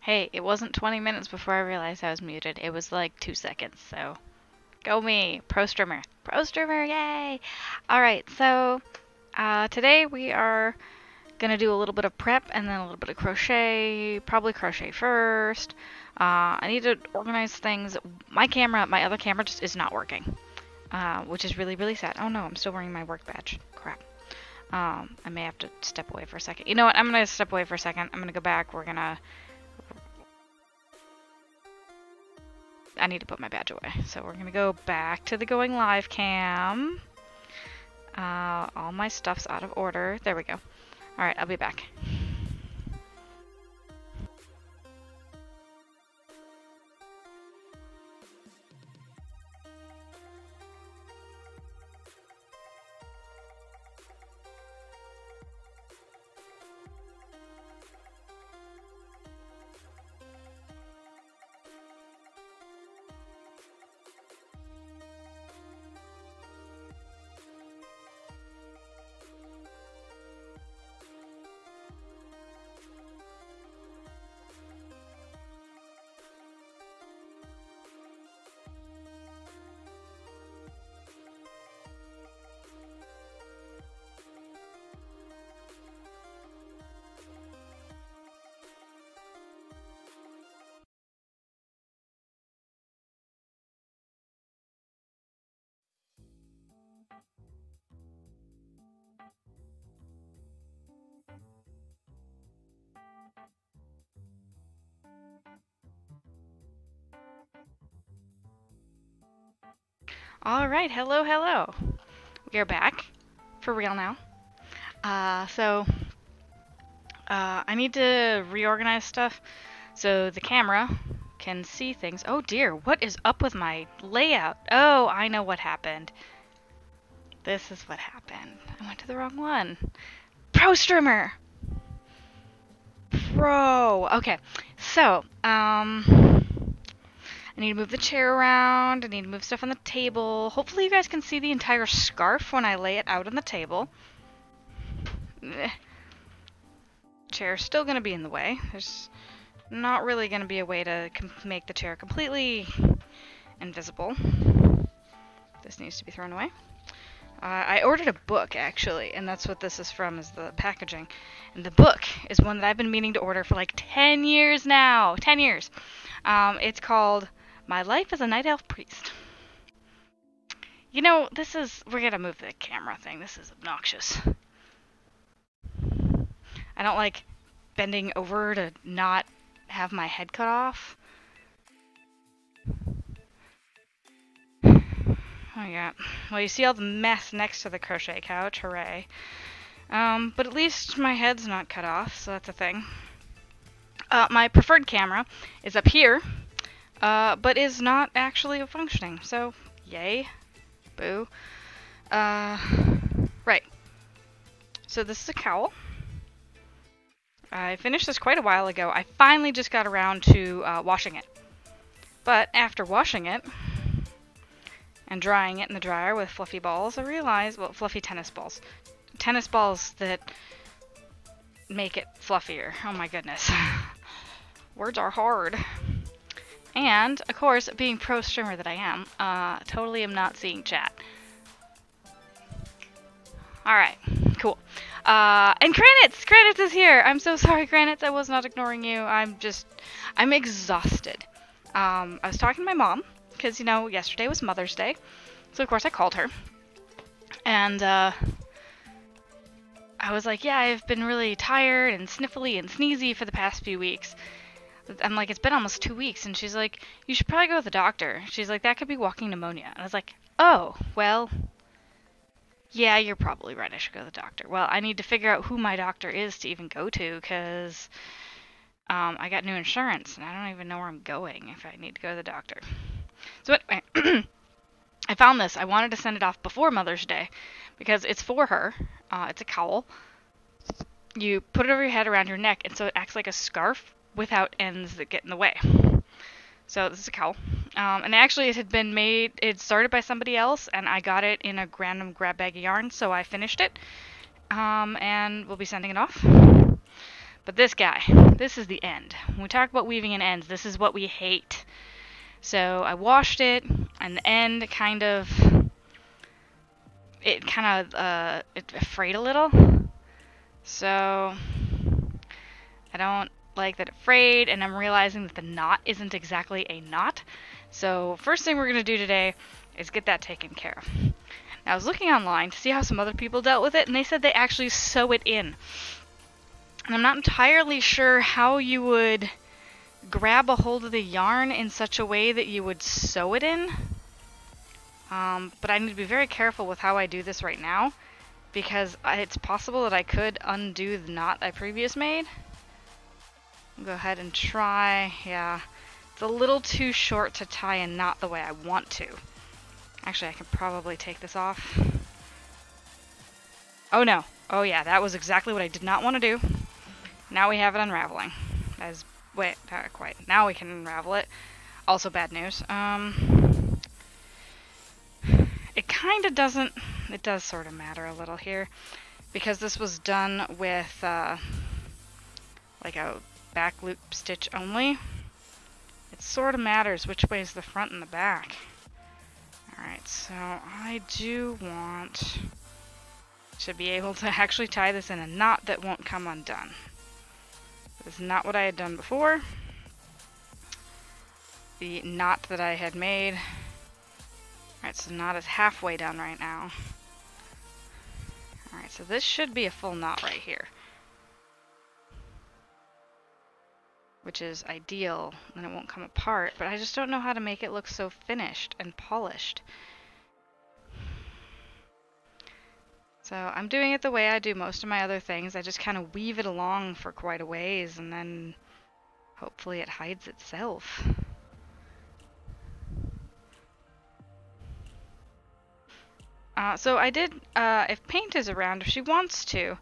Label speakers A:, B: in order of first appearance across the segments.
A: Hey, it wasn't 20 minutes before I realized I was muted. It was like 2 seconds, so go me. Pro streamer. Pro streamer, yay! Alright, so today we are gonna do a little bit of prep and then a little bit of crochet. Probably crochet first. I need to organize things. My other camera just is not working, which is really, really sad. Oh no, I'm still wearing my work badge. Crap. I may have to step away for a second. You know what? I'm gonna step away for a second. I'm gonna go back. I need to put my badge away. So we're gonna go back to the going live cam. All my stuff's out of order. There we go. Alright, I'll be back. Alright, hello, hello. We are back. For real now. I need to reorganize stuff so the camera can see things. Oh dear, what is up with my layout? Oh, I know what happened. This is what happened. I went to the wrong one. Pro streamer! Pro! Okay, so, I need to move the chair around. I need to move stuff on the table. Hopefully you guys can see the entire scarf when I lay it out on the table. Chair's still going to be in the way. There's not really going to be a way to make the chair completely invisible. This needs to be thrown away. I ordered a book, actually, and that's what this is from, is the packaging. And the book is one that I've been meaning to order for like 10 years now. 10 years. It's called My Life as a Night Elf Priest. You know, we're gonna move the camera thing. This is obnoxious. I don't like bending over to not have my head cut off. Oh yeah. Well, you see all the mess next to the crochet couch. Hooray. But at least my head's not cut off, so that's a thing. My preferred camera is up here, but is not actually functioning, so yay. Boo. Right. So this is a cowl. I finished this quite a while ago. I finally just got around to washing it. But after washing it and drying it in the dryer with fluffy balls, I realized, well, fluffy tennis balls. Tennis balls that make it fluffier. Oh my goodness. Words are hard. And, of course, being pro streamer that I am, totally am not seeing chat. Alright, cool. And Granitz! Granitz is here! I'm so sorry, Granitz, I was not ignoring you. I'm exhausted. I was talking to my mom, because, you know, yesterday was Mother's Day. So, of course, I called her. And, I was like, yeah, I've been really tired and sniffly and sneezy for the past few weeks. I'm like, it's been almost 2 weeks. And she's like, you should probably go to the doctor. She's like, that could be walking pneumonia. And I was like, oh, well, yeah, you're probably right. I should go to the doctor. Well, I need to figure out who my doctor is to even go to, because I got new insurance, and I don't even know where I'm going if I need to go to the doctor. So anyway, I found this. I wanted to send it off before Mother's Day, because it's for her. It's a cowl. You put it over your head, around your neck, and so it acts like a scarf without ends that get in the way. So this is a cowl. And actually it started by somebody else, and I got it in a random grab bag of yarn, so I finished it. And we'll be sending it off. But this guy, this is the end. When we talk about weaving in ends, this is what we hate. So I washed it, and the end it frayed a little. So I don't like that it frayed, and I'm realizing that the knot isn't exactly a knot. So first thing we're going to do today is get that taken care of. Now, I was looking online to see how some other people dealt with it, and they said they actually sew it in. And I'm not entirely sure how you would grab a hold of the yarn in such a way that you would sew it in. But I need to be very careful with how I do this right now, because it's possible that I could undo the knot I previously made. I'll go ahead and try. Yeah, it's a little too short to tie a knot the way I want to. Actually, I can probably take this off. Oh no. Oh yeah, that was exactly what I did not want to do. Now we have it unraveling. Wait, not quite. Now we can unravel it. Also bad news. It kind of doesn't... It does sort of matter a little here, because this was done with like a back loop stitch only. It sort of matters which way is the front and the back. Alright, so I do want to be able to actually tie this in a knot that won't come undone. This is not what I had done before. The knot that I had made. Alright, so the knot is halfway done right now. Alright, so this should be a full knot right here. Which is ideal, then it won't come apart, but I just don't know how to make it look so finished and polished. So I'm doing it the way I do most of my other things. I just kind of weave it along for quite a ways, and then hopefully it hides itself. So I did, if Paint is around, if she wants to,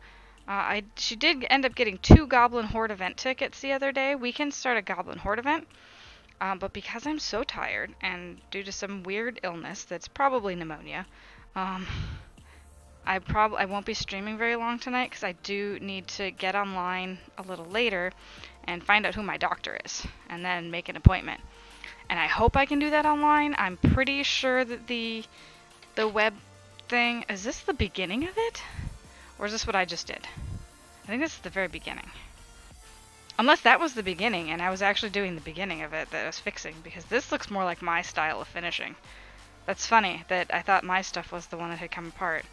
A: she did end up getting 2 Goblin Horde event tickets the other day. We can start a Goblin Horde event, but because I'm so tired, and due to some weird illness that's probably pneumonia, I won't be streaming very long tonight, because I do need to get online a little later and find out who my doctor is, and then make an appointment. And I hope I can do that online. I'm pretty sure that the web thing... Is this the beginning of it? Or is this what I just did? I think this is the very beginning. Unless that was the beginning, and I was actually doing the beginning of it that I was fixing, because this looks more like my style of finishing. That's funny, that I thought my stuff was the one that had come apart.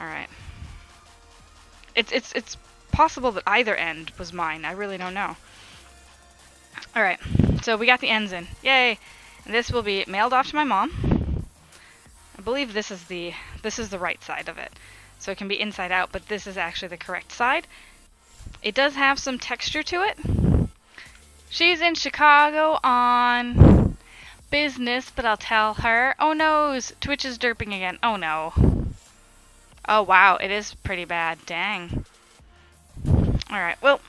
A: Alright. It's possible that either end was mine. I really don't know. Alright, so we got the ends in. Yay! And this will be mailed off to my mom. I believe this is the right side of it. So it can be inside out, but this is actually the correct side. It does have some texture to it. She's in Chicago on business, but I'll tell her. Oh no, Twitch is derping again. Oh no. Oh wow, it is pretty bad. Dang. Alright, well,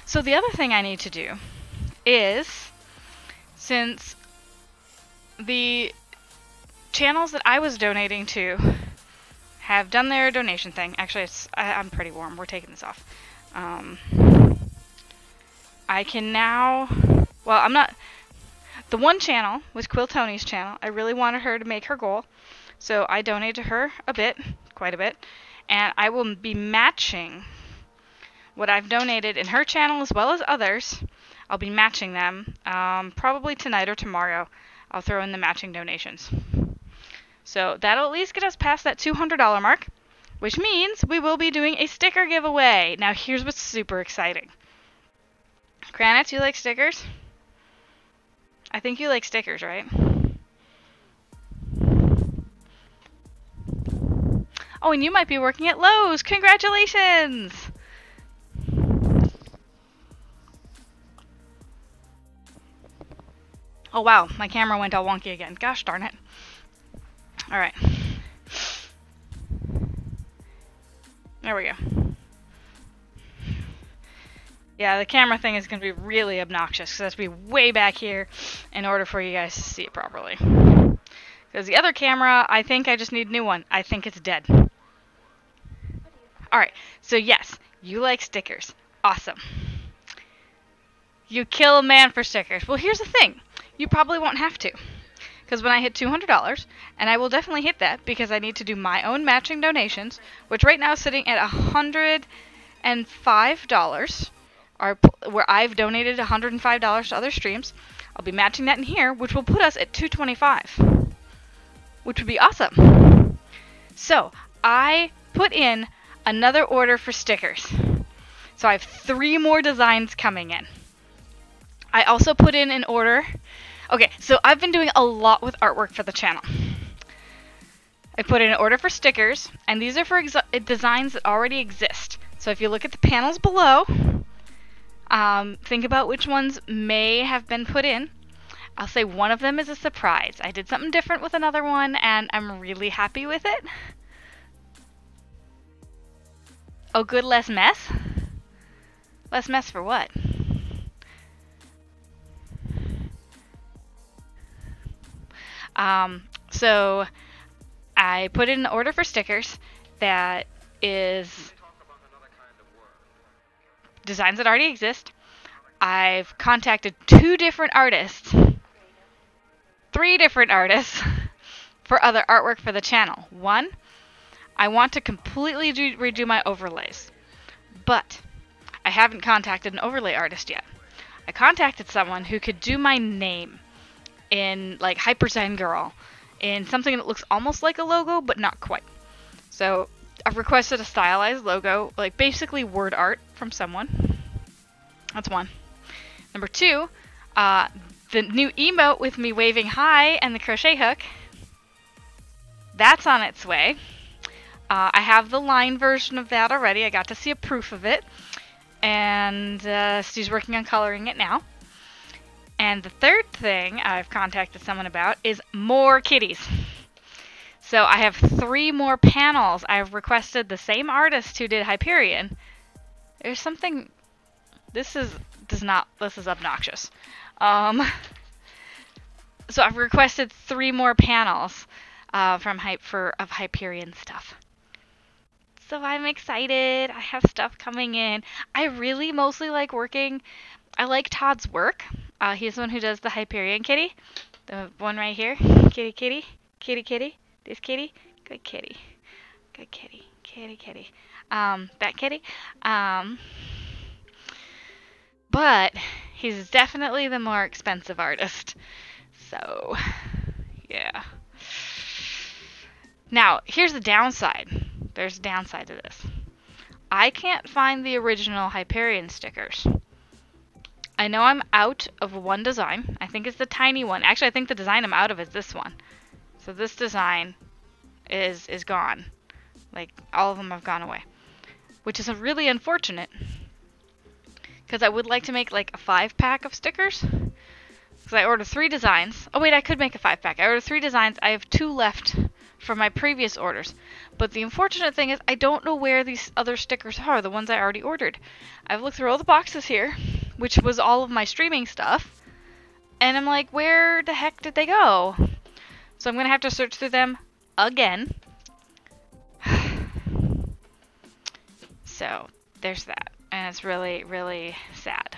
A: so the other thing I need to do is, since the channels that I was donating to have done their donation thing. Actually, I'm pretty warm. We're taking this off. I can now... Well, I'm not... The one channel was Quill Tony's channel. I really wanted her to make her goal. So I donated to her a bit, quite a bit. And I will be matching what I've donated in her channel as well as others. I'll be matching them probably tonight or tomorrow. I'll throw in the matching donations. So that'll at least get us past that $200 mark, which means we will be doing a sticker giveaway. Now here's what's super exciting. Kranitz, you like stickers? I think you like stickers, right? Oh, and you might be working at Lowe's. Congratulations! Oh wow, my camera went all wonky again. Gosh darn it. Alright. There we go. Yeah, the camera thing is going to be really obnoxious, because it has to be way back here in order for you guys to see it properly. Because the other camera, I think I just need a new one. I think it's dead. Alright, so yes, You like stickers. Awesome. You kill a man for stickers. Well, here's the thing. You probably won't have to. Because when I hit $200, and I will definitely hit that because I need to do my own matching donations, which right now is sitting at $105, where I've donated $105 to other streams. I'll be matching that in here, which will put us at $225, which would be awesome. So I put in another order for stickers. So I have 3 more designs coming in. I also put in an order. Okay, so I've been doing a lot with artwork for the channel. I put in an order for stickers, and these are for designs that already exist. So if you look at the panels below, think about which ones may have been put in. I'll say one of them is a surprise. I did something different with another one, and I'm really happy with it. Oh, good, less mess? Less mess for what? So I put in an order for stickers that is designs that already exist. I've contacted 2 different artists, 3 different artists for other artwork for the channel. One, I want to completely redo my overlays, but I haven't contacted an overlay artist yet. I contacted someone who could do my name in like Hyper Zen Girl, in something that looks almost like a logo, but not quite. So I've requested a stylized logo, like basically word art from someone. That's one. Number 2, the new emote with me waving hi and the crochet hook. That's on its way. I have the line version of that already. I got to see a proof of it. And Stu's working on coloring it now. And the third thing I've contacted someone about is more kitties. So I have 3 more panels. I've requested the same artist who did Hyperion. There's something... This is obnoxious. So I've requested 3 more panels of Hyperion stuff. So I'm excited. I have stuff coming in. I really mostly like working. I like Todd's work. He's the one who does the Hyperion kitty. The one right here. Kitty, kitty. Kitty, kitty. This kitty. Good kitty. Good kitty. Kitty, kitty. That kitty. But he's definitely the more expensive artist. So, yeah. Now, here's the downside. There's a downside to this. I can't find the original Hyperion stickers. I know I'm out of one design. I think it's the tiny one. Actually, I think the design I'm out of is this one. So this design is gone. Like, all of them have gone away. Which is really unfortunate. Because I would like to make like a 5-pack of stickers. Because I ordered 3 designs. Oh wait, I could make a 5-pack. I ordered 3 designs. I have 2 left from my previous orders. But the unfortunate thing is I don't know where these other stickers are, the ones I already ordered. I've looked through all the boxes here, which was all of my streaming stuff. And I'm like, where the heck did they go? So I'm going to have to search through them again. So there's that. And it's really, really sad.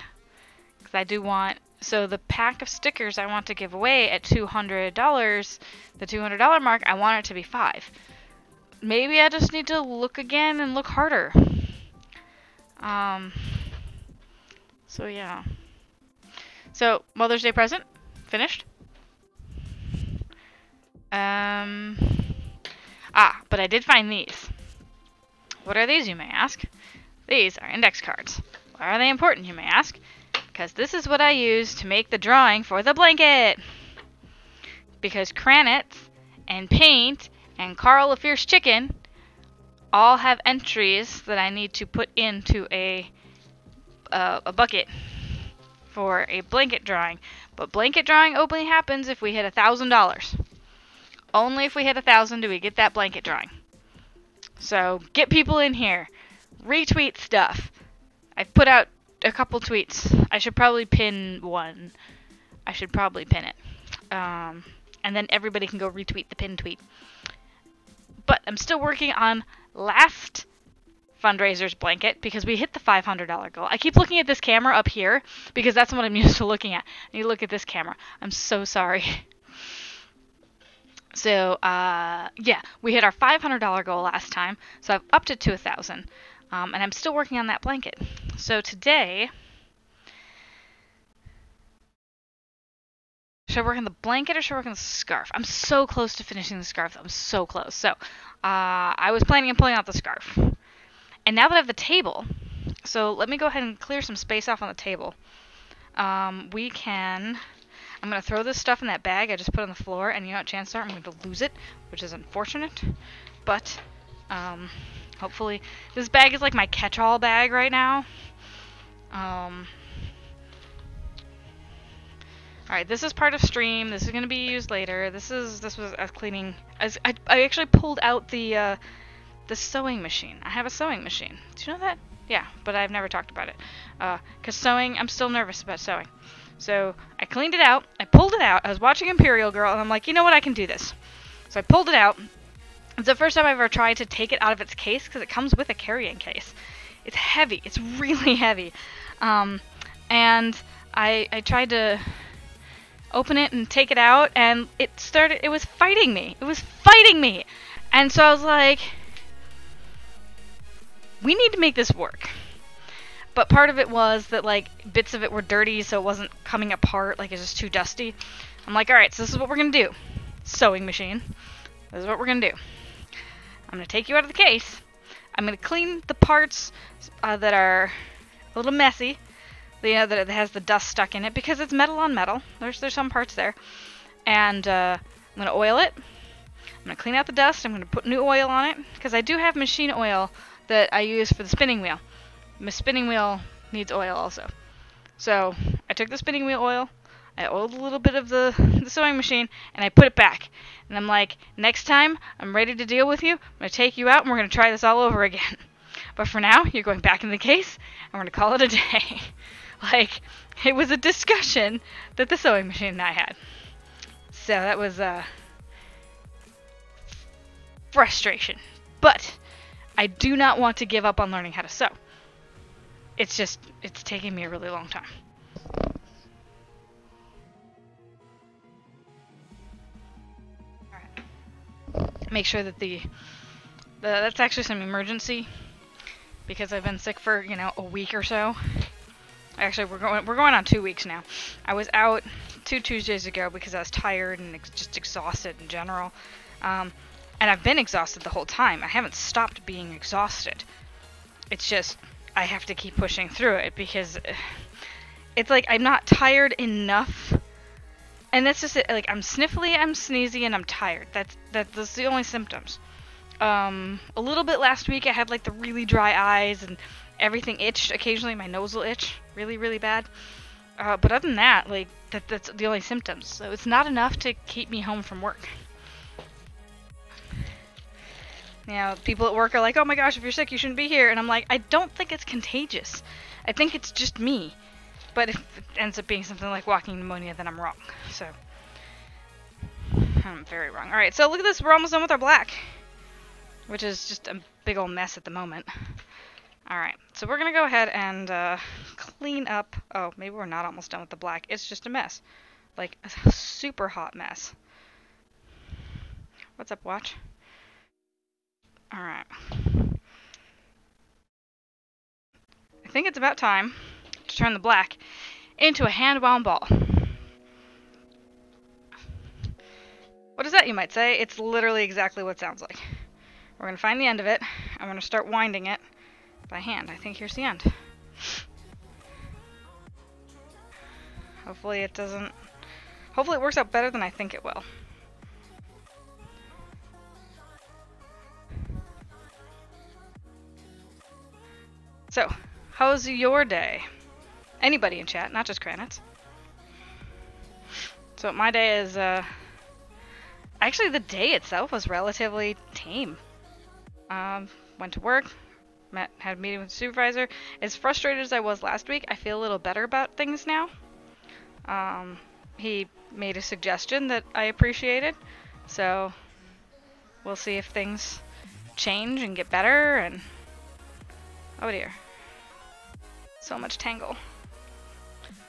A: Because I do want... So the pack of stickers I want to give away at $200, the $200 mark, I want it to be 5. Maybe I just need to look again and look harder. So yeah. So Mother's Day present, finished. But I did find these. What are these, you may ask? These are index cards. Why are they important, you may ask? Because this is what I use to make the drawing for the blanket. Because Kranitz and Paint and Carl the Fierce Chicken all have entries that I need to put into a bucket for a blanket drawing. But blanket drawing only happens if we hit $1,000. Only if we hit 1,000 do we get that blanket drawing. So get people in here. Retweet stuff. I've put out a couple tweets. I should probably pin one. I should probably pin it. And then everybody can go retweet the pin tweet. But I'm still working on last fundraiser's blanket because we hit the $500 goal. I keep looking at this camera up here because that's what I'm used to looking at. And you look at this camera. I'm so sorry. So, yeah, we hit our $500 goal last time, so I've upped it to $1,000, and I'm still working on that blanket. So today, should I work on the blanket or should I work on the scarf? I'm so close to finishing the scarf. I'm so close. So, I was planning on pulling out the scarf. And now that I have the table, so let me go ahead and clear some space off on the table. I'm going to throw this stuff in that bag I just put on the floor, and you know what, chances are I'm going to lose it, which is unfortunate. But, hopefully, this bag is like my catch-all bag right now. Alright, this is part of stream. This is going to be used later. This was a cleaning. I actually pulled out the sewing machine. I have a sewing machine. Do you know that? Yeah, but I've never talked about it. Because sewing, I'm still nervous about sewing. So I cleaned it out, I pulled it out, I was watching Imperial Girl, and I'm like, you know what, I can do this. So I pulled it out. It's the first time I've ever tried to take it out of its case, because it comes with a carrying case. It's heavy, it's really heavy. And I tried to open it and take it out, and it was fighting me. It was fighting me! And so I was like, we need to make this work. But part of it was that, like, bits of it were dirty, so it wasn't coming apart, like, it's just too dusty. I'm like, alright, so this is what we're gonna do. Sewing machine. This is what we're gonna do. I'm gonna take you out of the case. I'm gonna clean the parts that are a little messy. That it has the dust stuck in it, because it's metal on metal. There's some parts there. And, I'm gonna oil it. I'm gonna clean out the dust. I'm gonna put new oil on it, because I do have machine oil that I use for the spinning wheel. My spinning wheel needs oil also. So I took the spinning wheel oil, I oiled a little bit of the sewing machine, and I put it back. And I'm like, next time I'm ready to deal with you, I'm going to take you out and we're going to try this all over again. But for now, you're going back in the case, and we're going to call it a day. Like, it was a discussion that the sewing machine and I had. So that was frustration. But I do not want to give up on learning how to sew. It's taking me a really long time. Alright. Make sure that that's actually some emergency, because I've been sick for, a week or so. Actually, we're going on 2 weeks now. I was out 2 Tuesdays ago because I was tired and just exhausted in general. And I've been exhausted the whole time. I haven't stopped being exhausted. It's just, I have to keep pushing through it because it's like I'm not tired enough. And that's just it. Like, I'm sniffly, I'm sneezy, and I'm tired. That's the only symptoms. A little bit last week I had like the really dry eyes and everything itched. Occasionally my nose will itch really, really bad. But other than that, like, that's the only symptoms. So it's not enough to keep me home from work. People at work are like, oh my gosh, if you're sick, you shouldn't be here. And I'm like, I don't think it's contagious. I think it's just me. But if it ends up being something like walking pneumonia, then I'm wrong. So, I'm very wrong. Alright, so look at this. We're almost done with our black, which is just a big old mess at the moment. Alright, so we're going to go ahead and clean up. Oh, maybe we're not almost done with the black. It's just a mess. Like, a super hot mess. What's up, watch? Alright. I think it's about time to turn the black into a hand-wound ball. What is that, you might say? It's literally exactly what it sounds like. We're going to find the end of it. I'm going to start winding it by hand. I think here's the end. Hopefully it doesn't... Hopefully it works out better than I think it will. So, how's your day? Anybody in chat, not just Kranitz. So my day is, actually the day itself was relatively tame. Went to work, had a meeting with the supervisor. As frustrated as I was last week, I feel a little better about things now. He made a suggestion that I appreciated, so we'll see if things change and get better, and Oh dear. So much tangle.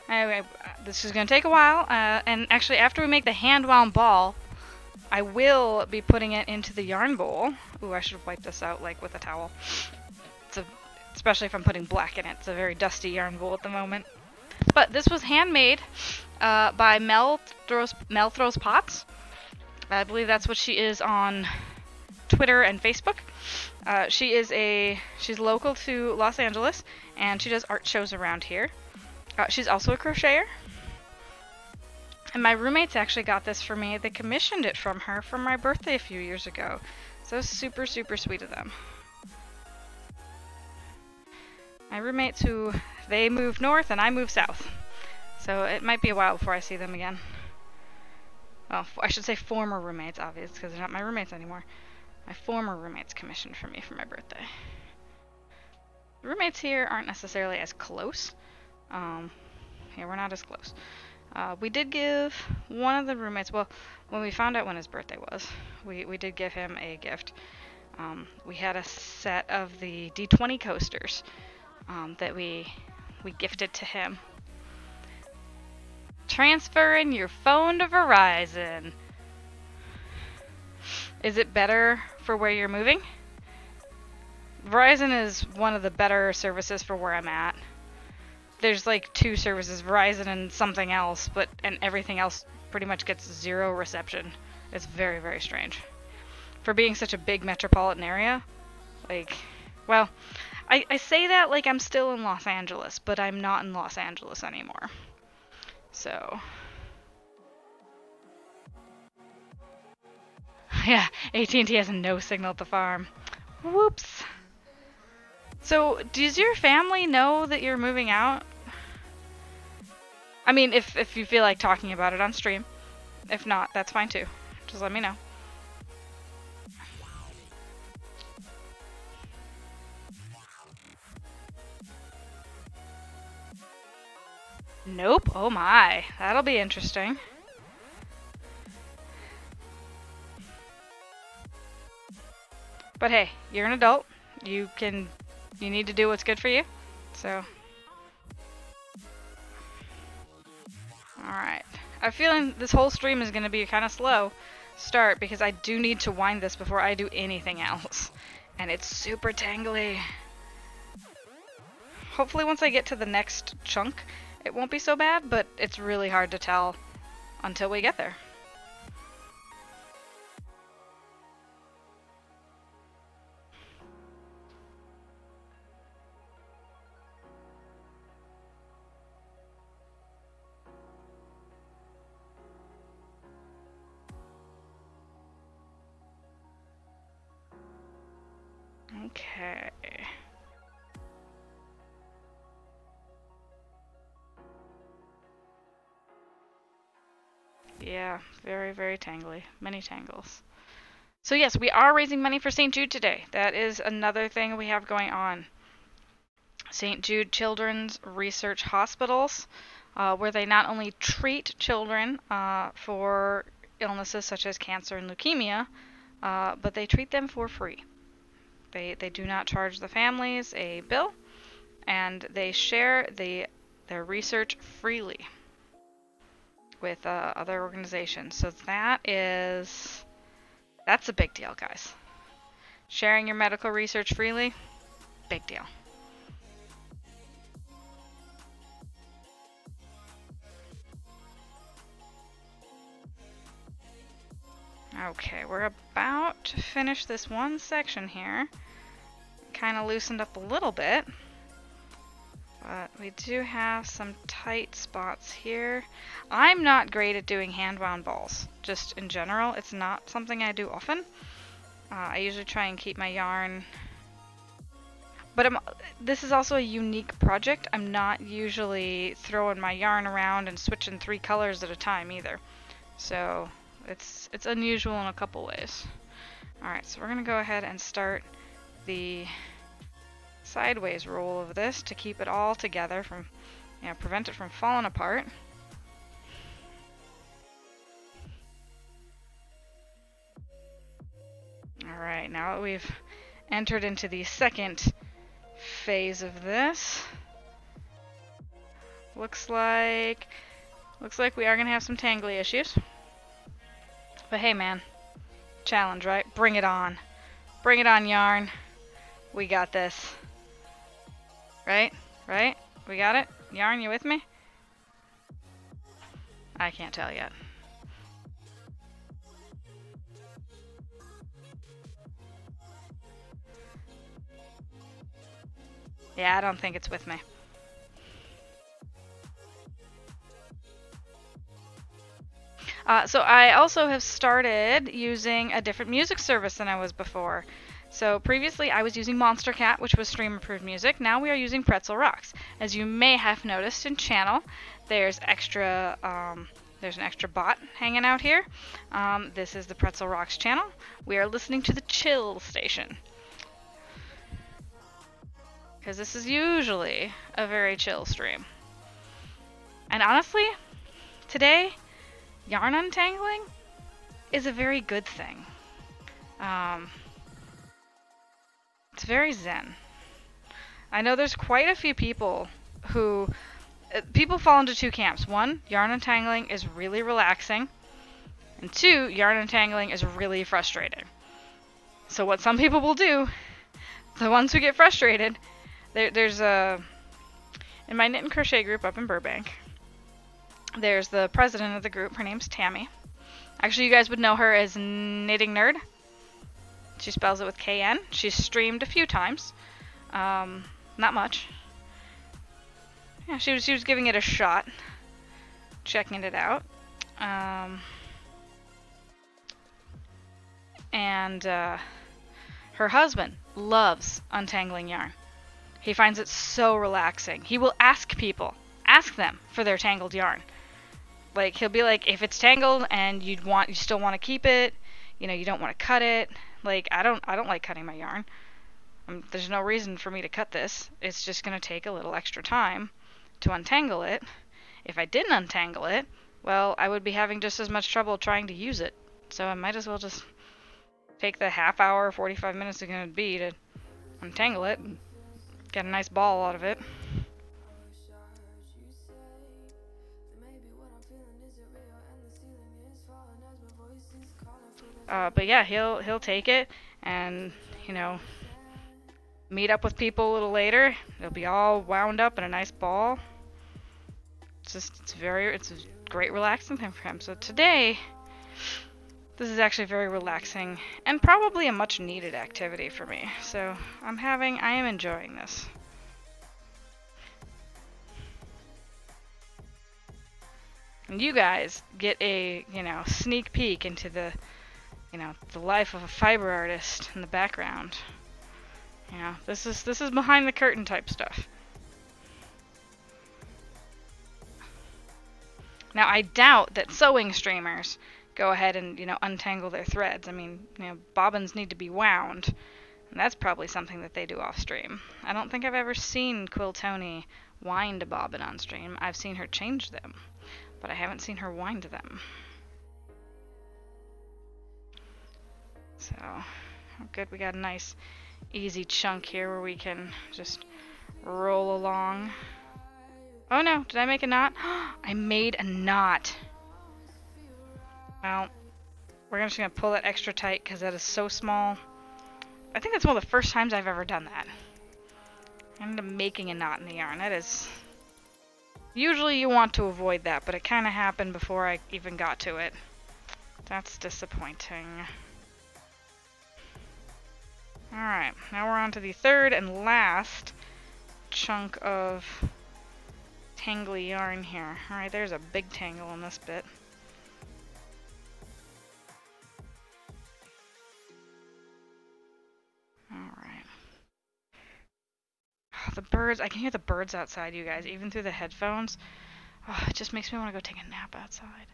A: Anyway, this is going to take a while, and actually after we make the hand-wound ball, I will be putting it into the yarn bowl. Ooh, I should have wiped this out like with a towel. Especially if I'm putting black in it. It's a very dusty yarn bowl at the moment. But this was handmade by Mel Throws Pots. I believe that's what she is on Twitter and Facebook. She's local to Los Angeles, and she does art shows around here. She's also a crocheter. And my roommates actually got this for me. They commissioned it from her for my birthday a few years ago. So super, super sweet of them. My roommates they move north and I move south. So it might be a while before I see them again. Well, I should say former roommates, obviously, because they're not my roommates anymore. My former roommates commissioned for me for my birthday. Roommates here aren't necessarily as close. Yeah, we're not as close. We did give one of the roommates, well, when we found out when his birthday was, we did give him a gift. We had a set of the D20 coasters that we gifted to him. Transferring your phone to Verizon. Is it better for where you're moving? Verizon is one of the better services for where I'm at. There's like two services, Verizon and something else, and everything else pretty much gets zero reception. It's very, very strange. For being such a big metropolitan area, like, well, I say that like I'm still in Los Angeles, but I'm not in Los Angeles anymore. So, yeah, AT&T has no signal at the farm. Whoops. So, does your family know that you're moving out? I mean, if you feel like talking about it on stream. If not, that's fine too. Just let me know. Nope. Oh my. That'll be interesting. But hey, you're an adult. You need to do what's good for you. So. Alright. I have a feeling this whole stream is going to be a kind of slow start because I do need to wind this before I do anything else. And it's super tangly. Hopefully once I get to the next chunk, it won't be so bad, but it's really hard to tell until we get there. Okay. Yeah, very, very tangly. Many tangles. So yes, we are raising money for St. Jude today. That is another thing we have going on. St. Jude Children's Research Hospitals, where they not only treat children for illnesses such as cancer and leukemia, but they treat them for free. They do not charge the families a bill, and they share their research freely with other organizations. So that's a big deal, guys. Sharing your medical research freely, big deal. Okay, we're about to finish this one section here. Kind of loosened up a little bit, but we do have some tight spots here. I'm not great at doing hand-wound balls, just in general. It's not something I do often. I usually try and keep my yarn, but this is also a unique project. I'm not usually throwing my yarn around and switching 3 colors at a time either. So it's unusual in a couple ways. Alright, so we're going to go ahead and start the sideways roll of this to keep it all together, from, prevent it from falling apart. Alright, now that we've entered into the second phase of this. Looks like we are gonna have some tangly issues. But hey man, challenge, right? Bring it on. Bring it on, yarn. We got this. Right? Right? We got it? Yarn, you with me? I can't tell yet. Yeah, I don't think it's with me. So I also have started using a different music service than I was before. So previously I was using Monster Cat, which was stream approved music. Now we are using Pretzel Rocks. As you may have noticed in channel, there's an extra bot hanging out here. This is the Pretzel Rocks channel. We are listening to the chill station, because this is usually a very chill stream. And honestly, today, yarn untangling is a very good thing. It's very zen. I know there's quite a few people who... people fall into two camps. One, yarn untangling is really relaxing. And two, yarn untangling is really frustrating. So what some people will do, the ones who get frustrated, there's a... in my knit and crochet group up in Burbank, there's the president of the group. Her name's Tammy. Actually, you guys would know her as Knitting Nerd. She spells it with KN. She's streamed a few times. Not much. Yeah, she was giving it a shot, checking it out. Her husband loves untangling yarn. He finds it so relaxing. He will ask them for their tangled yarn. Like, he'll be like, if it's tangled and you still want to keep it, you know, you don't want to cut it. Like, I don't like cutting my yarn. There's no reason for me to cut this. It's just gonna take a little extra time to untangle it. If I didn't untangle it, well, I would be having just as much trouble trying to use it. So I might as well just take the half hour, 45 minutes it's gonna be to untangle it and get a nice ball out of it. But yeah, he'll take it and, you know, meet up with people a little later. It'll be all wound up in a nice ball. It's a great relaxing thing for him. So today, this is actually very relaxing and probably a much needed activity for me. So I am enjoying this. And you guys get a, you know, sneak peek into the, you know, the life of a fiber artist in the background. You know, this is behind the curtain type stuff. Now, I doubt that sewing streamers go ahead and, you know, untangle their threads. I mean, you know, bobbins need to be wound, and that's probably something that they do off stream. I don't think I've ever seen Quill Tony wind a bobbin on stream. I've seen her change them, but I haven't seen her wind them. So, good, we got a nice easy chunk here where we can just roll along. Oh no, did I make a knot? I made a knot. Well, we're just gonna pull that extra tight because that is so small. I think that's one of the first times I've ever done that. I ended up making a knot in the yarn. That is... usually you want to avoid that, but it kind of happened before I even got to it. That's disappointing. Alright, now we're on to the third and last chunk of tangly yarn here. Alright, there's a big tangle in this bit. Alright. Oh, the birds, I can hear the birds outside, you guys, even through the headphones. Oh, it just makes me want to go take a nap outside.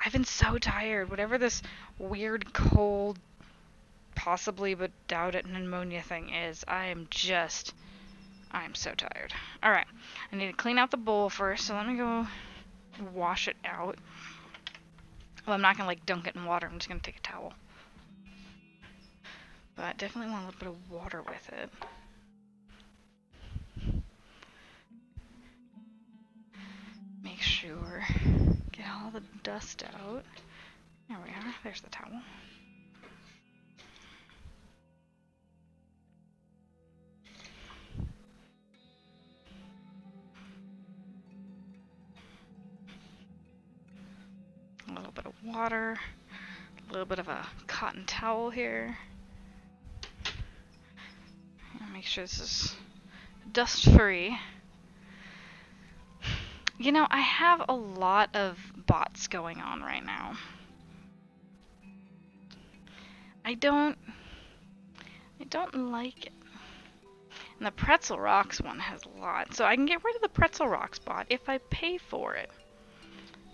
A: I've been so tired. Whatever this weird, cold, possibly but doubt it pneumonia thing is, I'm so tired. Alright, I need to clean out the bowl first, so let me go wash it out. Well, I'm not gonna like dunk it in water, I'm just gonna take a towel. But definitely want a little bit of water with it. sure. Get all the dust out. There we are. There's the towel. A little bit of water. A little bit of a cotton towel here. And make sure this is dust free. You know, I have a lot of bots going on right now. I don't like it. And the Pretzel Rocks one has a lot. So I can get rid of the Pretzel Rocks bot if I pay for it.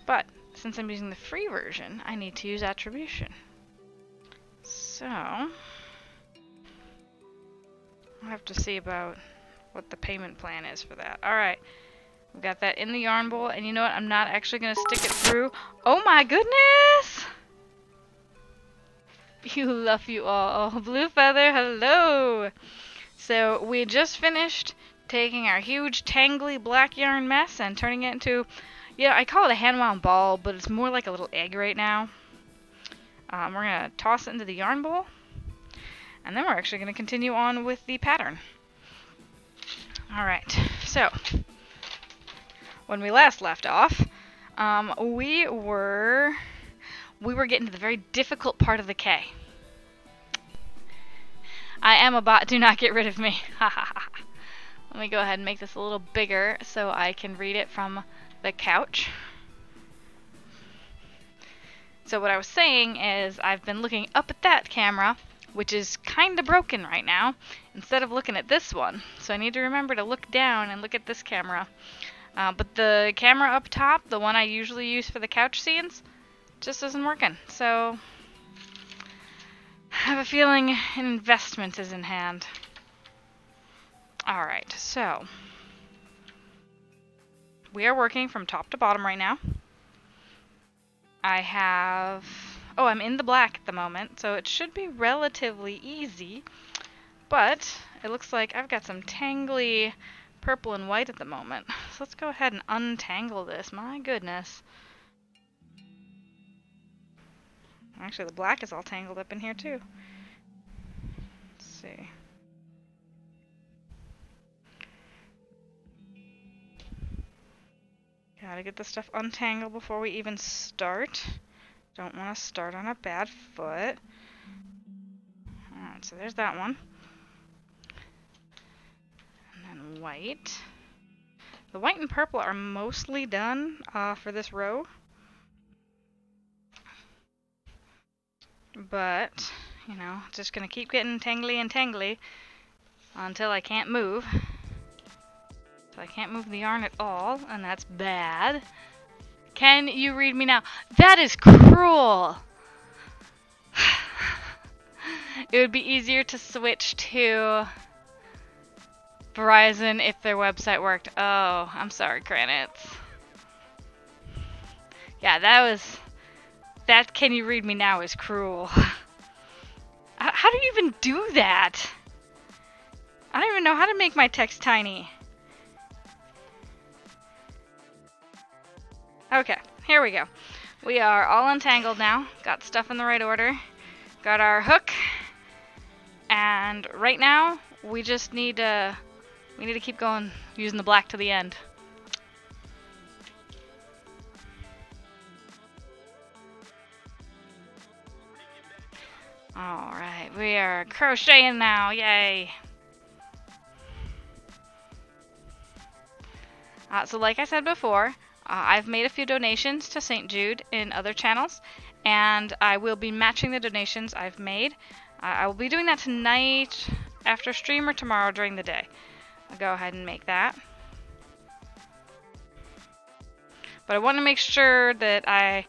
A: But since I'm using the free version, I need to use attribution. So I'll have to see about what the payment plan is for that. Alright. We've got that in the yarn bowl, and you know what? I'm not actually going to stick it through. Oh my goodness! You love you all. Oh, Blue Feather, hello! So, we just finished taking our huge, tangly black yarn mess and turning it into, yeah, I call it a hand-wound ball, but it's more like a little egg right now. We're going to toss it into the yarn bowl, and then we're actually going to continue on with the pattern. Alright, so when we last left off, we were getting to the very difficult part of the K. I am a bot, do not get rid of me. Let me go ahead and make this a little bigger so I can read it from the couch. So what I was saying is I've been looking up at that camera, which is kind of broken right now, instead of looking at this one. So I need to remember to look down and look at this camera. But the camera up top, the one I usually use for the couch scenes, just isn't working. So I have a feeling an investment is in hand. Alright, so we are working from top to bottom right now. I'm in the black at the moment, so it should be relatively easy. But it looks like I've got some tangly purple and white at the moment. So let's go ahead and untangle this. My goodness. Actually, the black is all tangled up in here too. Let's see. Gotta get this stuff untangled before we even start. Don't want to start on a bad foot. Alright, so there's that one. And then white. The white and purple are mostly done for this row. But, you know, just gonna keep getting tangly and tangly until I can't move. So I can't move the yarn at all, and that's bad. Can you read me now? That is cruel! It would be easier to switch to Verizon if their website worked. Oh, I'm sorry, Kranitz. Yeah, that can you read me now is cruel. How do you even do that? I don't even know how to make my text tiny. Okay, here we go. We are all untangled now. Got stuff in the right order. Got our hook. And right now, we just need to keep going using the black to the end. Alright, we are crocheting now, yay! So like I said before, I've made a few donations to St. Jude in other channels, and I will be matching the donations I've made. I will be doing that tonight after stream or tomorrow during the day. I'll go ahead and make that. But I want to make sure that I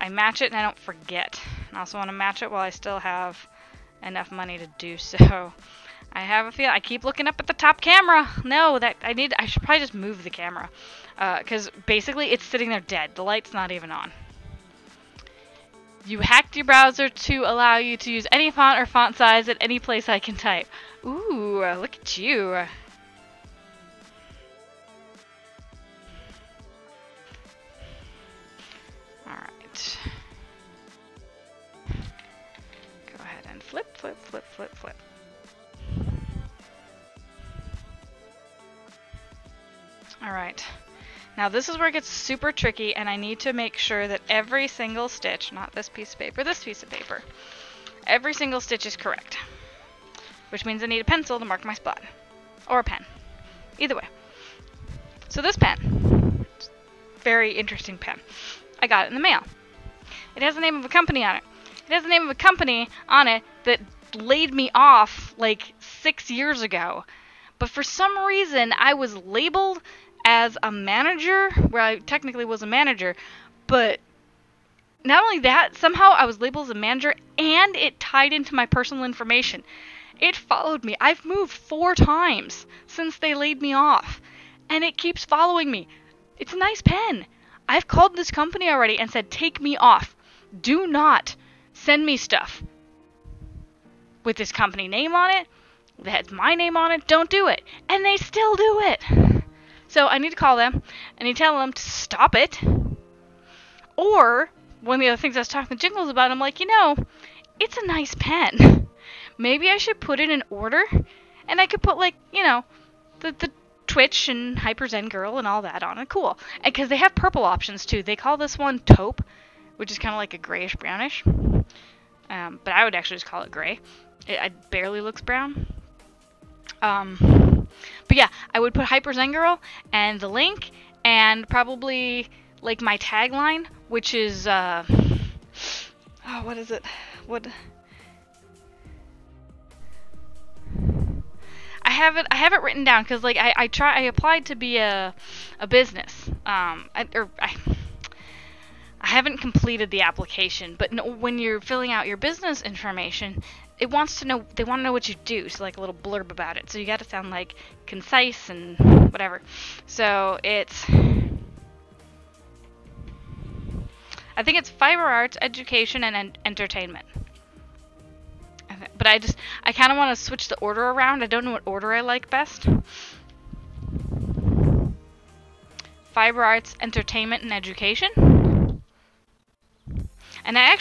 A: match it and I don't forget. I also want to match it while I still have enough money to do so. I have a feel. I keep looking up at the top camera. No, I should probably just move the camera. Because basically it's sitting there dead. The light's not even on. You hacked your browser to allow you to use any font or font size at any place I can type. Ooh, look at you. just go ahead and flip, flip, flip, flip, flip. Alright, now this is where it gets super tricky, and I need to make sure that every single stitch, not this piece of paper, this piece of paper, every single stitch is correct. Which means I need a pencil to mark my spot. Or a pen. Either way. So this pen, very interesting pen, I got it in the mail. It has the name of a company on it. It has the name of a company on it that laid me off like 6 years ago. But for some reason, I was labeled as a manager, where I technically was a manager, but not only that, somehow I was labeled as a manager, and it tied into my personal information. It followed me. I've moved 4 times since they laid me off, and it keeps following me. It's a nice pen. I've called this company already and said, take me off. Do not send me stuff with this company name on it, that has my name on it. Don't do it. And they still do it. So I need to call them, and I tell them to stop it. Or, one of the other things I was talking to Jingles about, I'm like, you know, it's a nice pen. Maybe I should put it in order, and I could put, like, you know, the Twitch and Hyper Zen Girl and all that on it. Cool. Because they have purple options, too. They call this one taupe, which is kind of like a grayish-brownish. But I would actually just call it gray. It barely looks brown. But yeah, I would put Hyper Zen Girl and the link, and probably, like, my tagline, which is, oh, what is it? I have it written down, because, like, I applied to be a business, I haven't completed the application, but no, when you're filling out your business information, they want to know what you do, so like a little blurb about it. So you got to sound like concise and whatever. So it's, I think it's fiber arts, education, and entertainment. But I kind of want to switch the order around. I don't know what order I like best. Fiber arts, entertainment, and education. And I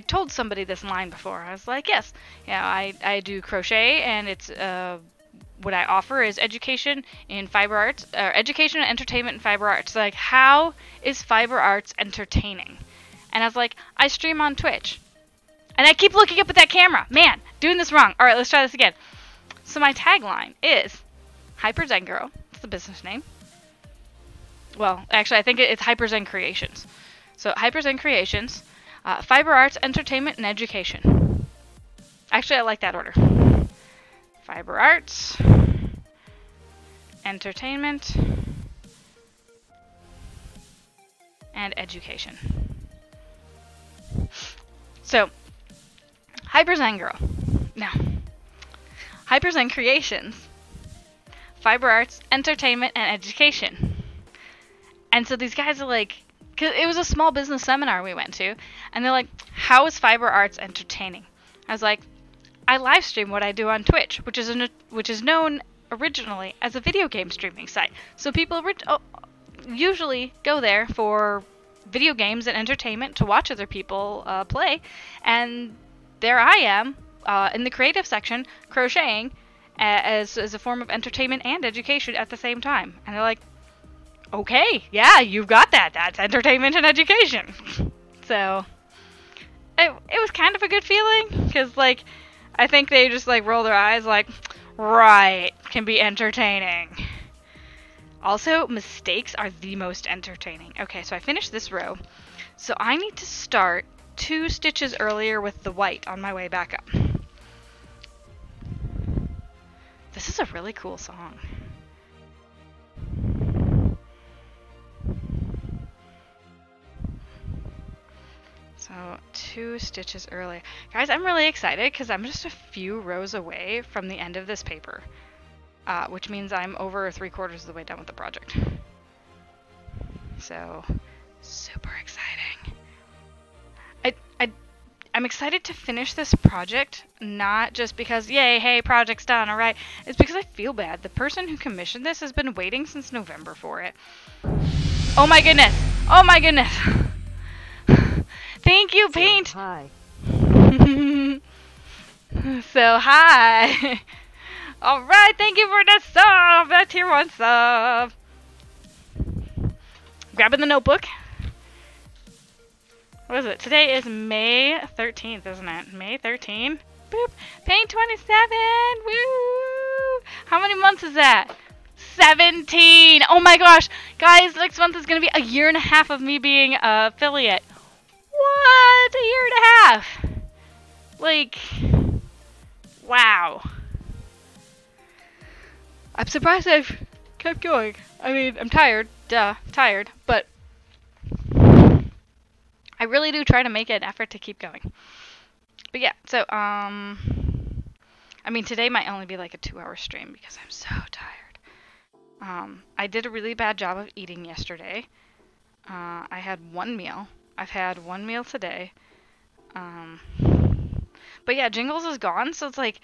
A: told somebody this line before. I was like, yes, you know, I do crochet, and it's what I offer is education in fiber arts, education and entertainment in fiber arts. So, like, how is fiber arts entertaining? And I was like, I stream on Twitch, and I keep looking up at that camera. Man, doing this wrong. All right, let's try this again. So my tagline is Hyper Zen Girl. It's the business name. Well, actually, I think it's Hyper Zen Creations. So Hyper Zen Creations. Fiber arts, entertainment, and education. Actually, I like that order. Fiber arts, entertainment, and education. So, Hyper Zen Girl. Now, Hyper Zen Creations, Fiber arts, entertainment, and education. And so these guys are like, because it was a small business seminar we went to, and they're like, how is fiber arts entertaining? I was like, I live stream what I do on Twitch, which is known originally as a video game streaming site. So people usually go there for video games and entertainment, to watch other people play, and there I am in the creative section crocheting as a form of entertainment and education at the same time. And they're like, okay, yeah, you've got that. That's entertainment and education. So it was kind of a good feeling, because, like, I think they just, like, roll their eyes like, right, can be entertaining. Also, mistakes are the most entertaining. Okay, so I finished this row. So I need to start 2 stitches earlier with the white on my way back up. This is a really cool song. So 2 stitches earlier. Guys, I'm really excited because I'm just a few rows away from the end of this paper. Which means I'm over 3/4 of the way done with the project. So, super exciting. I'm excited to finish this project, not just because, yay, hey, project's done, alright. It's because I feel bad. The person who commissioned this has been waiting since November for it. Oh my goodness! Oh my goodness! Thank you,
B: So,
A: Paint!
B: hi.
A: So, hi! Alright, thank you for the sub! That tier 1 sub! Grabbing the notebook. What is it? Today is May 13th, isn't it? May 13th? Boop! Paint 27! Woo! How many months is that? 17! Oh my gosh! Guys, next month is gonna be a year and a half of me being an affiliate. What? A year and a half! Like, wow. I'm surprised I've kept going. I mean, I'm tired. Duh, tired. But I really do try to make an effort to keep going. But yeah, so, I mean, today might only be like a 2-hour stream because I'm so tired. I did a really bad job of eating yesterday. I had one meal. I've had one meal today. But yeah, Jingles is gone, so it's like,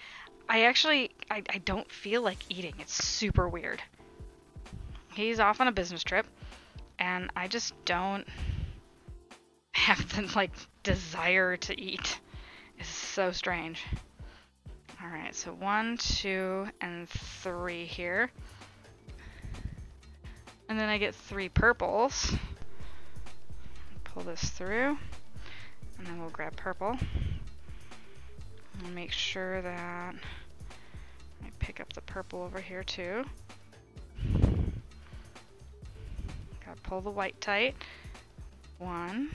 A: I don't feel like eating. It's super weird. He's off on a business trip, and I just don't have the, like, desire to eat. It's so strange. Alright, so 1, 2, and 3 here. And then I get 3 purples. Pull this through, and then we'll grab purple. And make sure that I pick up the purple over here too. Gotta pull the white tight. 1.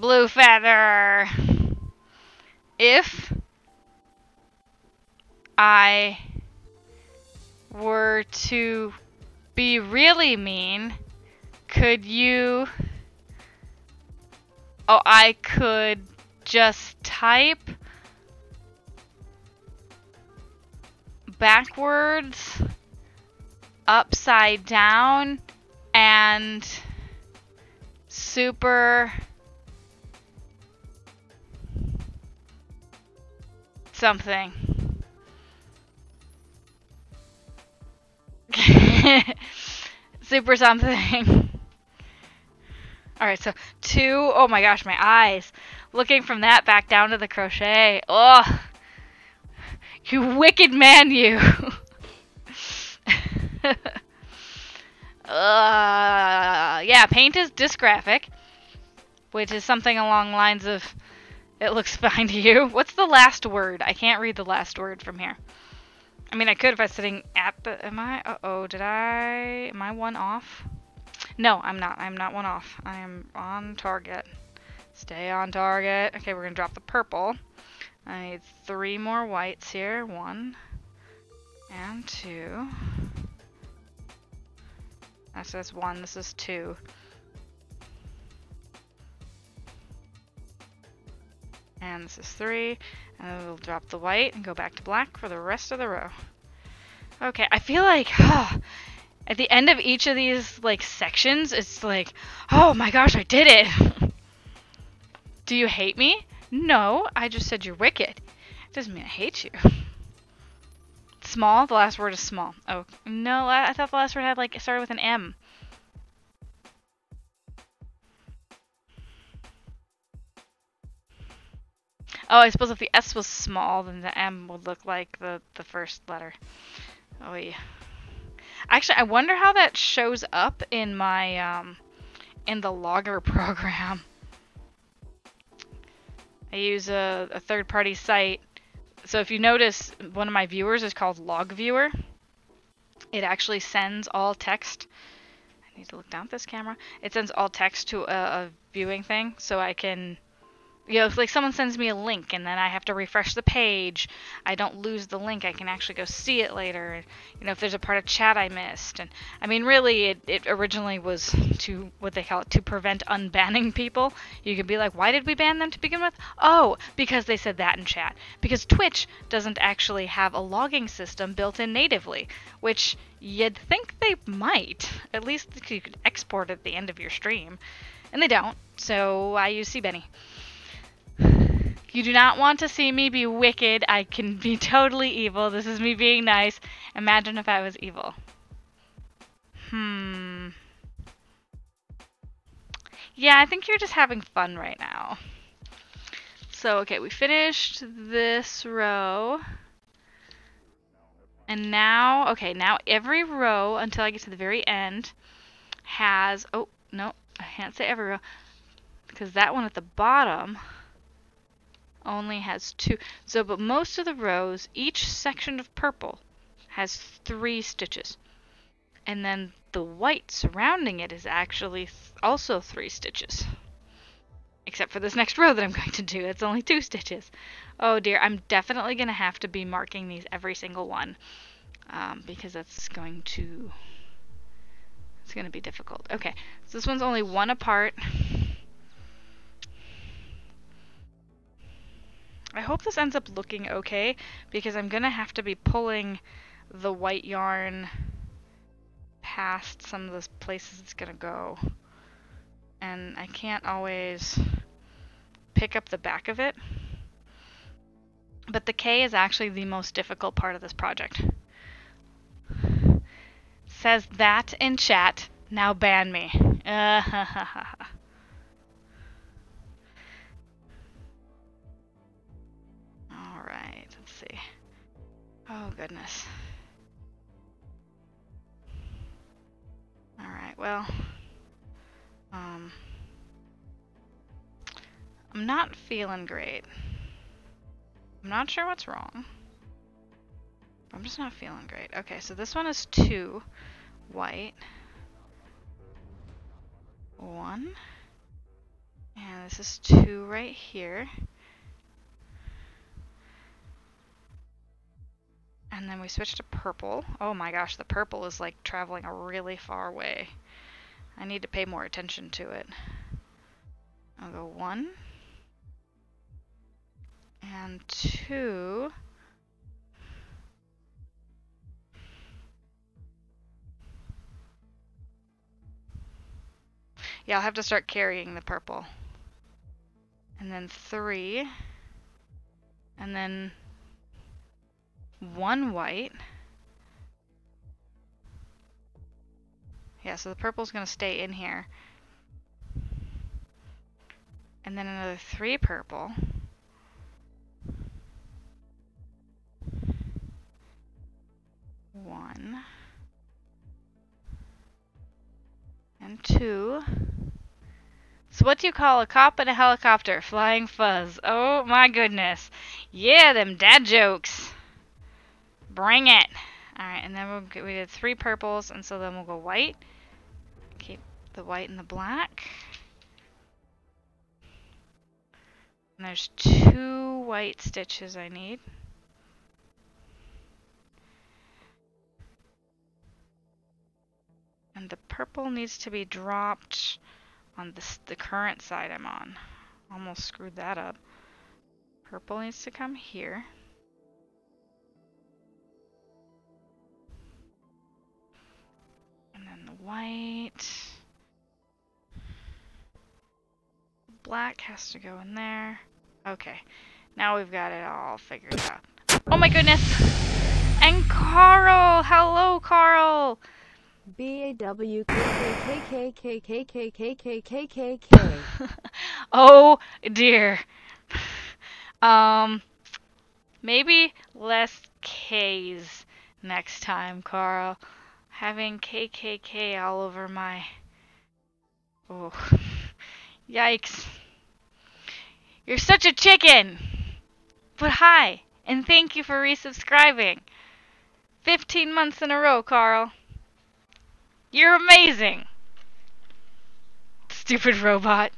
A: Blue feather. If I were to be really mean, could you... Oh, I could just type backwards, upside down, and super something. Super something. Alright, so 2. Oh my gosh, my eyes. Looking from that back down to the crochet. Ugh. You wicked man, you. Yeah, paint is dysgraphic, which is something along the lines of it looks fine to you. What's the last word? I can't read the last word from here. I mean, I could if I was sitting at the... Am I? Uh-oh, am I 1 off? No, I'm not. I'm not 1 off. I am on target. Stay on target. Okay, we're going to drop the purple. I need 3 more whites here. 1 and 2. That's 1. This is 2. And this is 3. And then we'll drop the white and go back to black for the rest of the row. Okay, I feel like at the end of each of these like sections, it's like, oh my gosh, I did it. Do you hate me? No, I just said you're wicked. It doesn't mean I hate you. Small? The last word is small. Oh, no, I thought the last word had like started with an M. Oh, I suppose if the S was small, then the M would look like the first letter. Oh, yeah. Actually, I wonder how that shows up in my, in the logger program. I use a third-party site. So if you notice, one of my viewers is called Log Viewer. It actually sends all text. I need to look down at this camera. It sends all text to a viewing thing, so I can... You know, if like someone sends me a link and then I have to refresh the page, I don't lose the link. I can actually go see it later. You know, if there's a part of chat I missed. And I mean, really, it originally was to, what they call it, to prevent unbanning people. You could be like, why did we ban them to begin with? Oh, because they said that in chat. Because Twitch doesn't actually have a logging system built in natively, which you'd think they might. At least you could export at the end of your stream. And they don't, so I use CBenny. If you do not want to see me be wicked, I can be totally evil. This is me being nice. Imagine if I was evil. Yeah, I think you're just having fun right now. So, okay, we finished this row. And now, okay, now every row until I get to the very end has, oh, no, I can't say every row, because that one at the bottom only has 2. So, but most of the rows, each section of purple has 3 stitches. And then the white surrounding it is actually also 3 stitches. Except for this next row that I'm going to do. It's only 2 stitches. Oh dear, I'm definitely going to have to be marking these every single one. Because that's going to... It's going to be difficult. Okay, so this one's only 1 apart. I hope this ends up looking okay, because I'm going to have to be pulling the white yarn past some of the places it's going to go. And I can't always pick up the back of it. But the K is actually the most difficult part of this project. Says that in chat. Now ban me. Alright, let's see. Oh, goodness. Alright, well. I'm not feeling great. I'm not sure what's wrong. I'm just not feeling great. Okay, so this one is 2 white. 1. And this is 2 right here. And then we switch to purple. Oh my gosh, the purple is like traveling a really far way. I need to pay more attention to it. I'll go 1. And 2. Yeah, I'll have to start carrying the purple. And then 3. And then 1 white. Yeah, so the purple's going to stay in here. And then another 3 purple. 1. And 2. So what do you call a cop in a helicopter? Flying fuzz. Oh my goodness. Yeah, them dad jokes. Bring it. Alright, and then we did 3 purples, and so then we'll go white. Keep the white and the black. And there's 2 white stitches I need. And the purple needs to be dropped on the current side I'm on. Almost screwed that up. Purple needs to come here. And then the white. Black has to go in there. Okay, now we've got it all figured out. Oh my goodness! And Carl! Hello, Carl!
B: BAWKKKKKKKKKKKK.
A: Oh dear. Maybe less K's next time, Carl. Having KKK all over my... Oh. Yikes. You're such a chicken! But hi, and thank you for resubscribing. 15 months in a row, Carl. You're amazing! Stupid robot.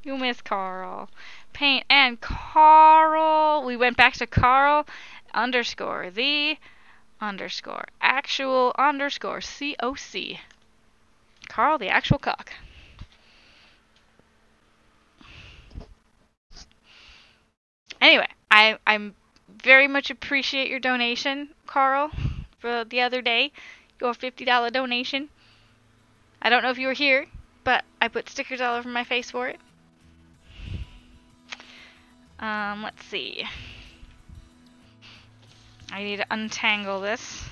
A: You miss Carl. Paint and Carl. We went back to Carl underscore the underscore actual underscore COC. Carl the actual cock. Anyway, I'm very much appreciate your donation, Carl, for the other day. Your $50 donation. I don't know if you were here, but I put stickers all over my face for it. Let's see. I need to untangle this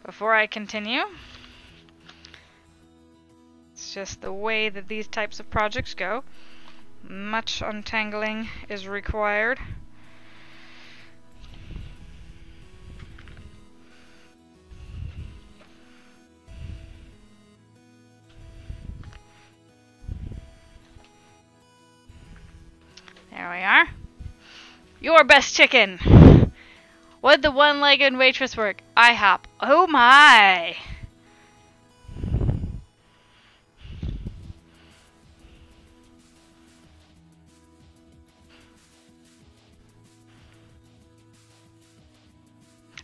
A: before I continue. It's just the way that these types of projects go. Much untangling is required. There we are. Your best chicken! What'd the one-legged waitress work? IHOP. Oh my!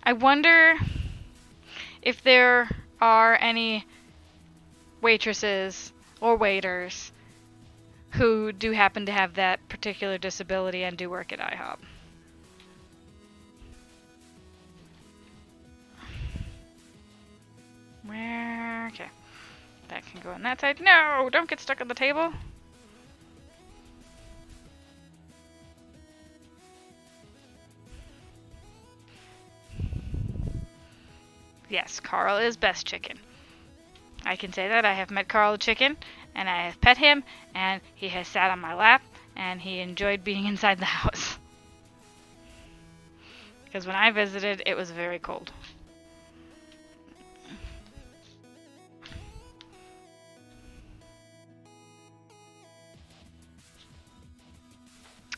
A: I wonder if there are any waitresses or waiters who do happen to have that particular disability and do work at IHOP. Where? Okay. That can go on that side. No! Don't get stuck on the table. Yes, Carl is best chicken. I can say that. I have met Carl the chicken, and I have pet him, and he has sat on my lap, and he enjoyed being inside the house. Because when I visited, it was very cold.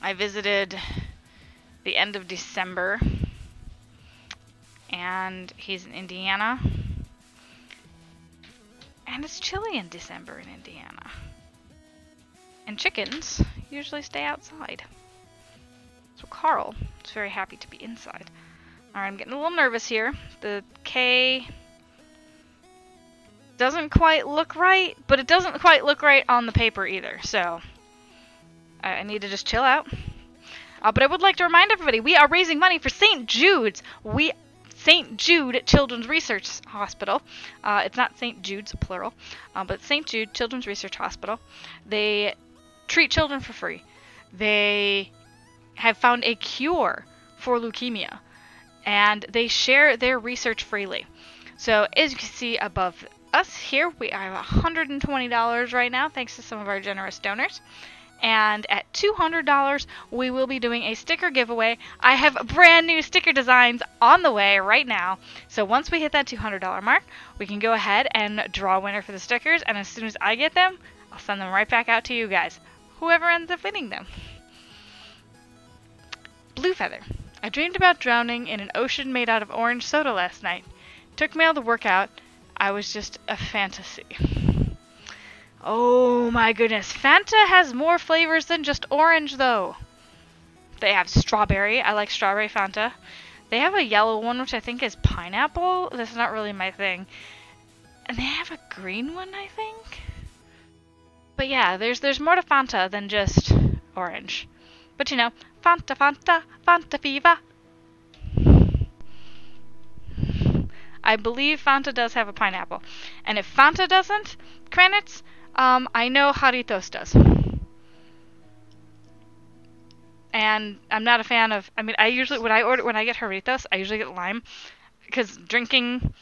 A: I visited the end of December, and he's in Indiana. And it's chilly in December in Indiana. And chickens usually stay outside. So Carl is very happy to be inside. Alright, I'm getting a little nervous here. The K doesn't quite look right, but it doesn't quite look right on the paper either. So I need to just chill out. But I would like to remind everybody, we are raising money for St. Jude's. St. Jude Children's Research Hospital. It's not St. Jude's, plural, but St. Jude Children's Research Hospital. They treat children for free. They have found a cure for leukemia, and they share their research freely. So as you can see above us here, we have $120 right now, thanks to some of our generous donors. And at $200, we will be doing a sticker giveaway. I have brand new sticker designs on the way right now. So once we hit that $200 mark, we can go ahead and draw a winner for the stickers. And as soon as I get them, I'll send them right back out to you guys. Whoever ends up winning them. Blue Feather. I dreamed about drowning in an ocean made out of orange soda last night. Took me all the workout. I was just a fantasy. Oh my goodness, Fanta has more flavors than just orange though. They have strawberry, I like strawberry Fanta. They have a yellow one which I think is pineapple, that's not really my thing. And they have a green one I think. But yeah, there's more to Fanta than just orange. But you know, Fanta, Fanta, Fanta Viva. I believe Fanta does have a pineapple. And if Fanta doesn't, Kranitz, I know Jarritos does. And I'm not a fan of, I mean, I usually, when I get Jarritos, I usually get lime. Because drinking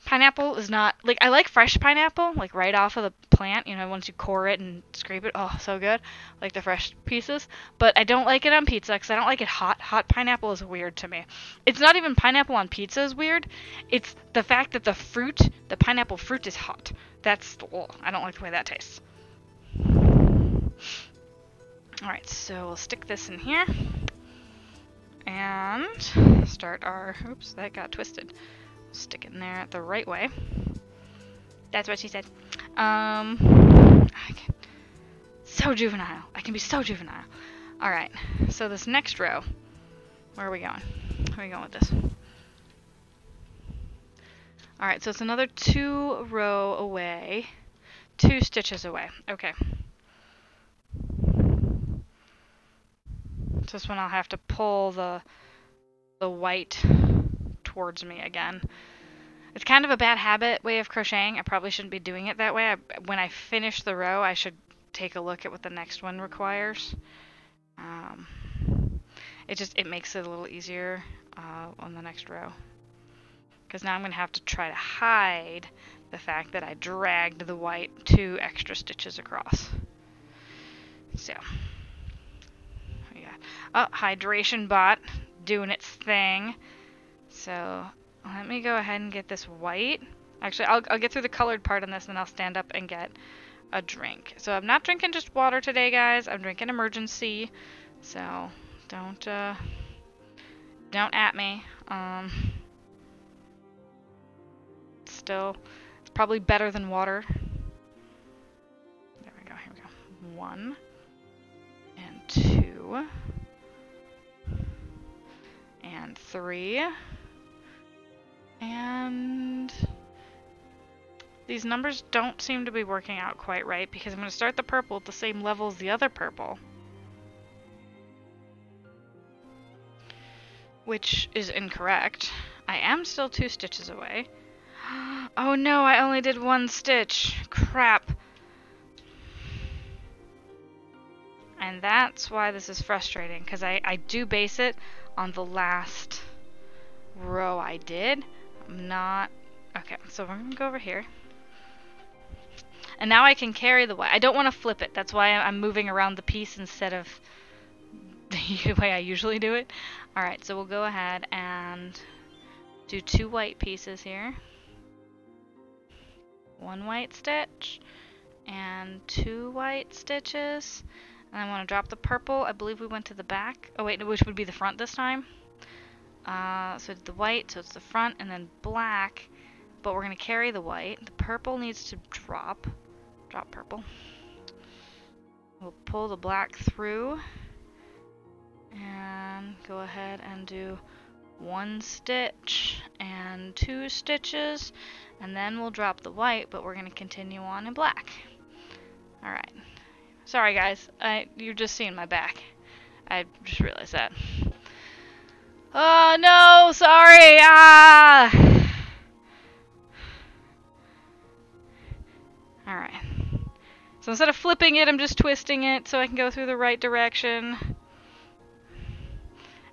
A: pineapple is not, like, I like fresh pineapple, like right off of the plant, you know, once you core it and scrape it, oh, so good. Like the fresh pieces. But I don't like it on pizza because I don't like it hot. Hot pineapple is weird to me. It's not even pineapple on pizza is weird. It's the fact that the fruit, the pineapple fruit is hot. That's, oh, I don't like the way that tastes. Alright, so we'll stick this in here. And start our, oops, that got twisted. Stick it in there the right way. That's what she said. So juvenile. I can be so juvenile. Alright, so this next row, where are we going? Where are we going with this? Alright, so it's another 2 row away. 2 stitches away. Okay. So this one I'll have to pull the white towards me again. It's kind of a bad habit way of crocheting. I probably shouldn't be doing it that way. When I finish the row, I should take a look at what the next one requires. it makes it a little easier on the next row. Because now I'm going to have to try to hide the fact that I dragged the white 2 extra stitches across. So, yeah. Oh, hydration bot doing its thing. So, let me go ahead and get this white. Actually, I'll get through the colored part on this, and then I'll stand up and get a drink. So I'm not drinking just water today, guys. I'm drinking Emergency. So don't at me. Still, it's probably better than water. There we go. Here we go. 1 and 2 and 3 and these numbers don't seem to be working out quite right because I'm going to start the purple at the same level as the other purple, which is incorrect. I am still 2 stitches away. Oh no, I only did 1 stitch. Crap. And that's why this is frustrating, because I do base it on the last row I did. I'm not... Okay, so we're going to go over here. And now I can carry the white. I don't want to flip it. That's why I'm moving around the piece instead of the way I usually do it. Alright, so we'll go ahead and do 2 white pieces here. 1 white stitch and 2 white stitches. And I want to drop the purple. I believe we went to the back. Oh wait, which would be the front this time. So it's the white, so it's the front, and then black. But we're going to carry the white. The purple needs to drop. Drop purple. We'll pull the black through. And go ahead and do 1 stitch and 2 stitches. And then we'll drop the white, but we're going to continue on in black. Alright. Sorry guys, you're just seeing my back. I just realized that. Oh no, sorry! Alright. So instead of flipping it, I'm just twisting it so I can go through the right direction.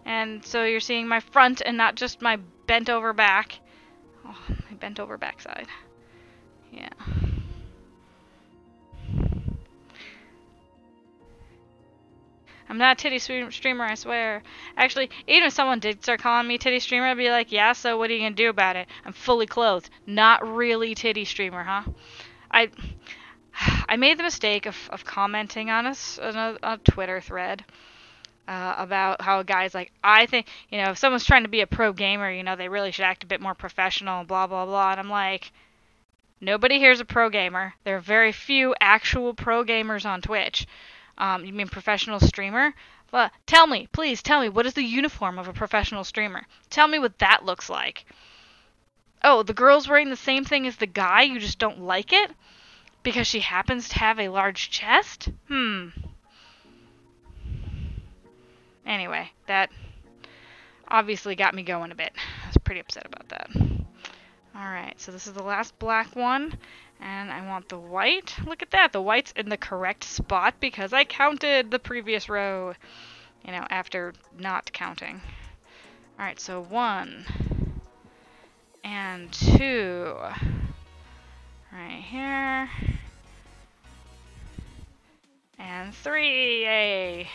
A: And so you're seeing my front and not just my bent over back. Oh, my bent over backside. Yeah. I'm not a titty streamer, I swear. Actually, even if someone did start calling me titty streamer, I'd be like, yeah, so what are you gonna do about it? I'm fully clothed. Not really titty streamer, huh? I made the mistake of commenting on a Twitter thread about how a guy's like, I think, you know, if someone's trying to be a pro gamer, you know, they really should act a bit more professional, blah, blah, blah. And I'm like, nobody here's a pro gamer. There are very few actual pro gamers on Twitch. You mean professional streamer? Well, tell me, please tell me, what is the uniform of a professional streamer? Tell me what that looks like. Oh, the girl's wearing the same thing as the guy, you just don't like it? Because she happens to have a large chest? Anyway, that obviously got me going a bit. I was pretty upset about that. Alright, so this is the last black one. And I want the white. Look at that. The white's in the correct spot because I counted the previous row, you know, after not counting. Alright, so 1 and 2 right here. And 3. Yay.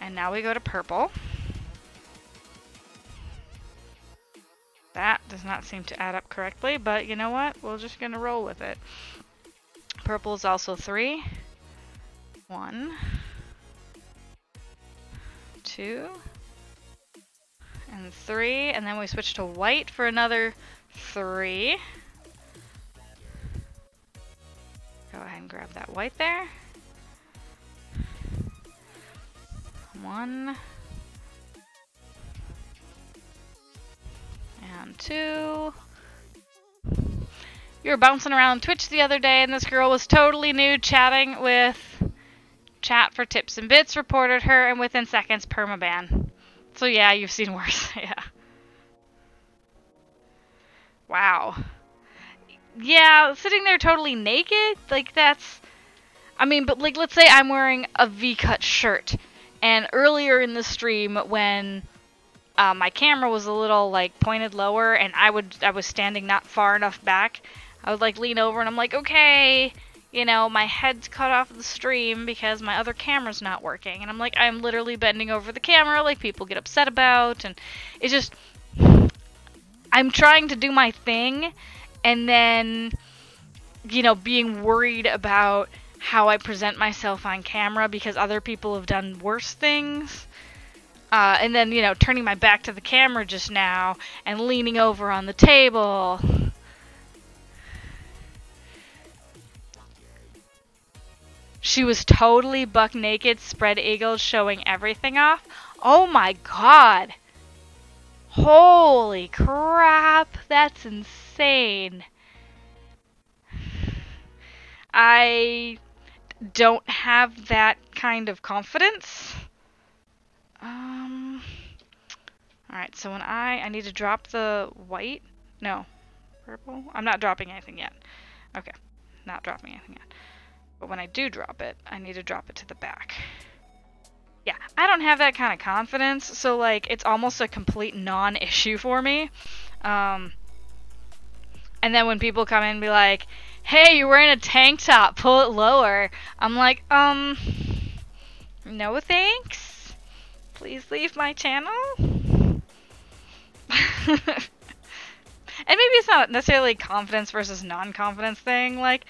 A: And now we go to purple. That does not seem to add up correctly, but you know what? We're just going to roll with it. Purple is also 3. 1, 2, and 3. And then we switch to white for another 3. Go ahead and grab that white there. 1. And 2. You were bouncing around Twitch the other day and this girl was totally nude chatting with Chat for Tips and Bits, reported her, and within seconds permaban. So yeah, you've seen worse. Yeah. Wow. Yeah, sitting there totally naked? Like that's... I mean, but like let's say I'm wearing a V-cut shirt And earlier in the stream, when my camera was a little like pointed lower, and I was standing not far enough back, I would like lean over and I'm like, okay, you know, my head's cut off of the stream because my other camera's not working, and I'm like, I'm literally bending over the camera like people get upset about, and it's just, I'm trying to do my thing, and then, you know, being worried about how I present myself on camera because other people have done worse things. And then, you know, turning my back to the camera just now and leaning over on the table. She was totally buck naked, spread eagled, showing everything off. Oh my god. Holy crap. That's insane. I don't have that kind of confidence. Alright, so when I need to drop the white. No. Purple? I'm not dropping anything yet. Okay. Not dropping anything yet. But when I do drop it, I need to drop it to the back. Yeah, I don't have that kind of confidence, so like it's almost a complete non-issue for me. And then when people come in and be like, hey, you're wearing a tank top, pull it lower. I'm like, no thanks. Please leave my channel. And maybe it's not necessarily confidence versus non-confidence thing. Like,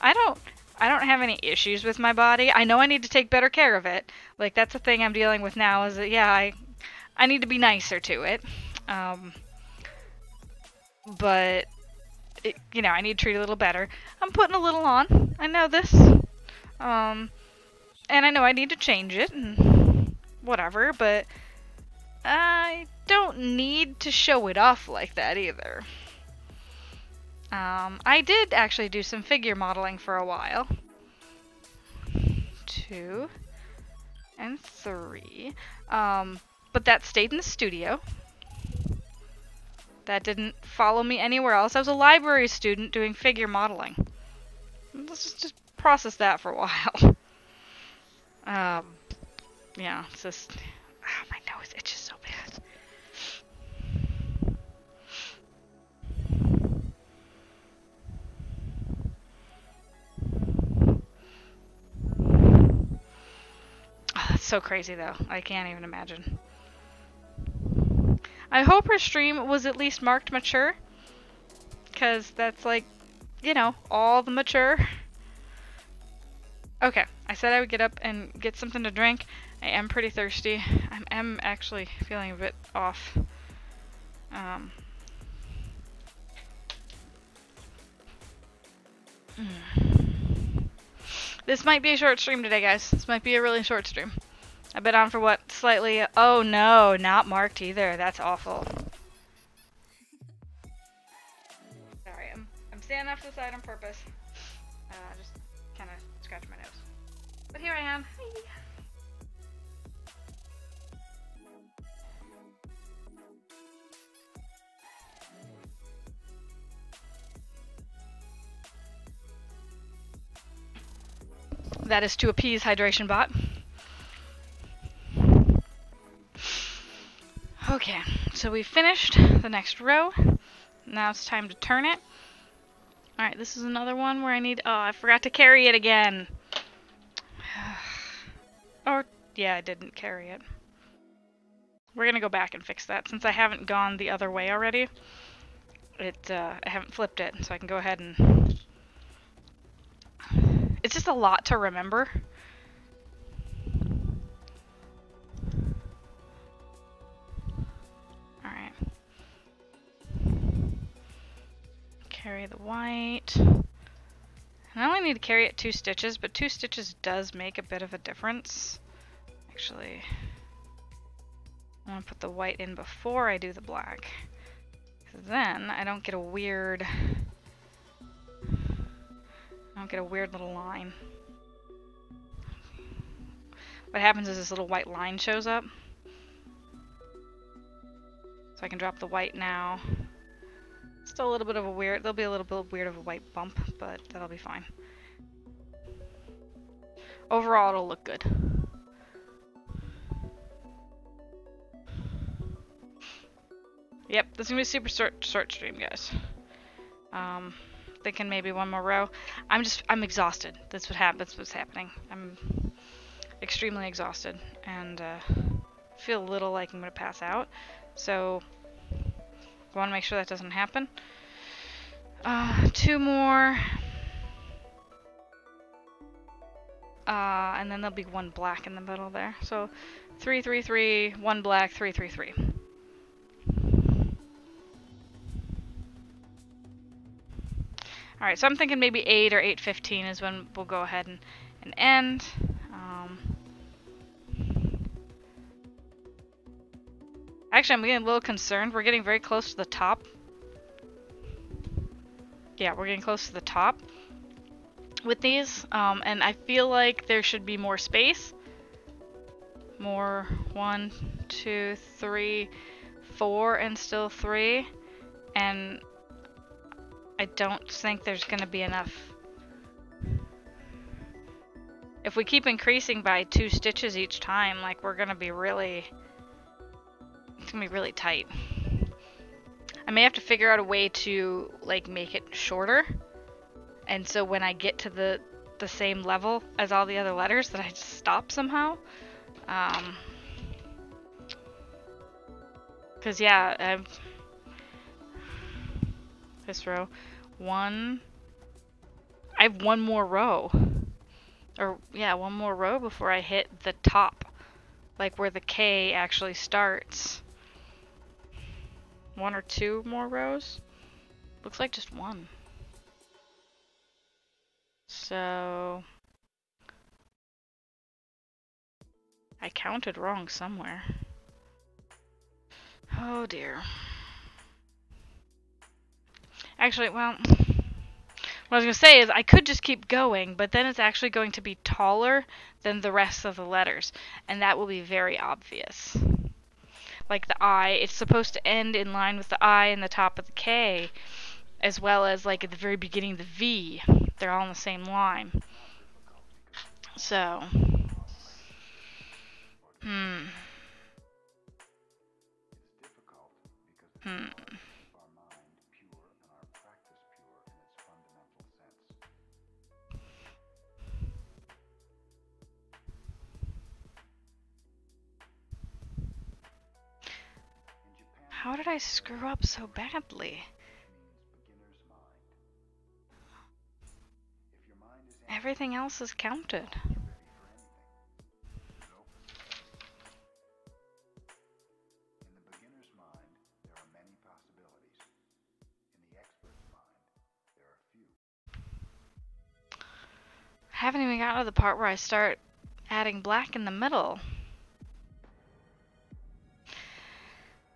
A: I don't have any issues with my body. I know I need to take better care of it. Like, that's the thing I'm dealing with now is that, yeah, I need to be nicer to it. But, you know, I need to treat it a little better. I'm putting a little on. I know this. And I know I need to change it and whatever, but I don't need to show it off like that either. I did actually do some figure modeling for a while. 2 and 3. But that stayed in the studio. That didn't follow me anywhere else. I was a library student doing figure modeling. Let's just process that for a while. Yeah, it's just... Oh, my nose itches so bad. Oh, that's so crazy, though. I can't even imagine. I hope her stream was at least marked mature. Because that's like, you know, all the mature. Okay, I said I would get up and get something to drink. I am pretty thirsty. I am actually feeling a bit off. This might be a short stream today, guys. This might be a really short stream. I've been on for what? Slightly... Oh no, not marked either. That's awful. Sorry, I'm standing off to the side on purpose. Just kind of scratch my nose. But here I am. Hi. That is to appease Hydration Bot. Okay, so we finished the next row. Now it's time to turn it. Alright, this is another one where I need... Oh, I forgot to carry it again. Or, yeah, I didn't carry it. We're gonna go back and fix that. Since I haven't gone the other way already, I haven't flipped it, so I can go ahead and... It's just a lot to remember. Alright. Carry the white. And I only need to carry it 2 stitches, but 2 stitches does make a bit of a difference. Actually, I want to put the white in before I do the black. Because then I don't get a weird... I don't get a weird little line. What happens is this little white line shows up. So I can drop the white now. Still a little bit of a weird, there'll be a little bit weird of a white bump, but that'll be fine. Overall, it'll look good. Yep, this is gonna be a super short stream, guys. Thinking maybe one more row. I'm exhausted. That's what's happening. I'm extremely exhausted and feel a little like I'm gonna pass out. So I want to make sure that doesn't happen. 2 more. And then there'll be 1 black in the middle there. So 3, 3, 3, 1 black, 3, 3, 3. Alright, so I'm thinking maybe 8 or 8:15 is when we'll go ahead and end. Actually, I'm getting a little concerned. We're getting very close to the top. Yeah, we're getting close to the top with these. And I feel like there should be more space. More. 1, 2, 3, 4, and still 3. And I don't think there's going to be enough. If we keep increasing by 2 stitches each time, like, we're going to be really... It's going to be really tight. I may have to figure out a way to, like, make it shorter. And so when I get to the same level as all the other letters, that I just stop somehow. Because, yeah, this row. 1. I have 1 more row. Or, yeah, 1 more row before I hit the top. Like where the K actually starts. 1 or 2 more rows? Looks like just 1. So... I counted wrong somewhere. Oh dear. Actually, well... What I was going to say is I could just keep going, but then it's actually going to be taller than the rest of the letters. And that will be very obvious. Like the I, it's supposed to end in line with the I and the top of the K, as well as like at the very beginning of the V. They're all on the same line. So, How did I screw up so badly? Everything else is counted. I haven't even gotten to the part where I start adding black in the middle.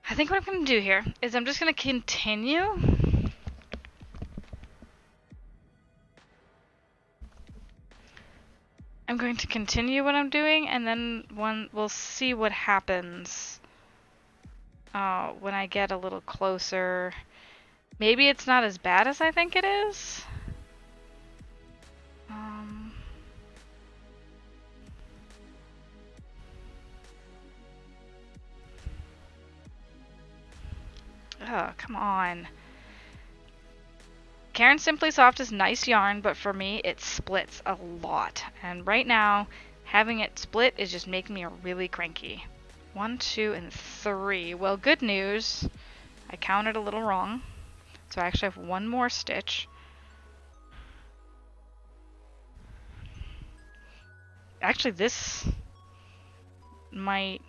A: I think what I'm going to do here is I'm just going to continue. I'm going to continue what I'm doing, and then we'll see what happens when I get a little closer. Maybe it's not as bad as I think it is. Oh, come on. Karen Simply Soft is nice yarn, but for me it splits a lot. And right now, having it split is just making me really cranky. 1, 2, and 3. Well, good news. I counted a little wrong. So I actually have 1 more stitch. Actually, this might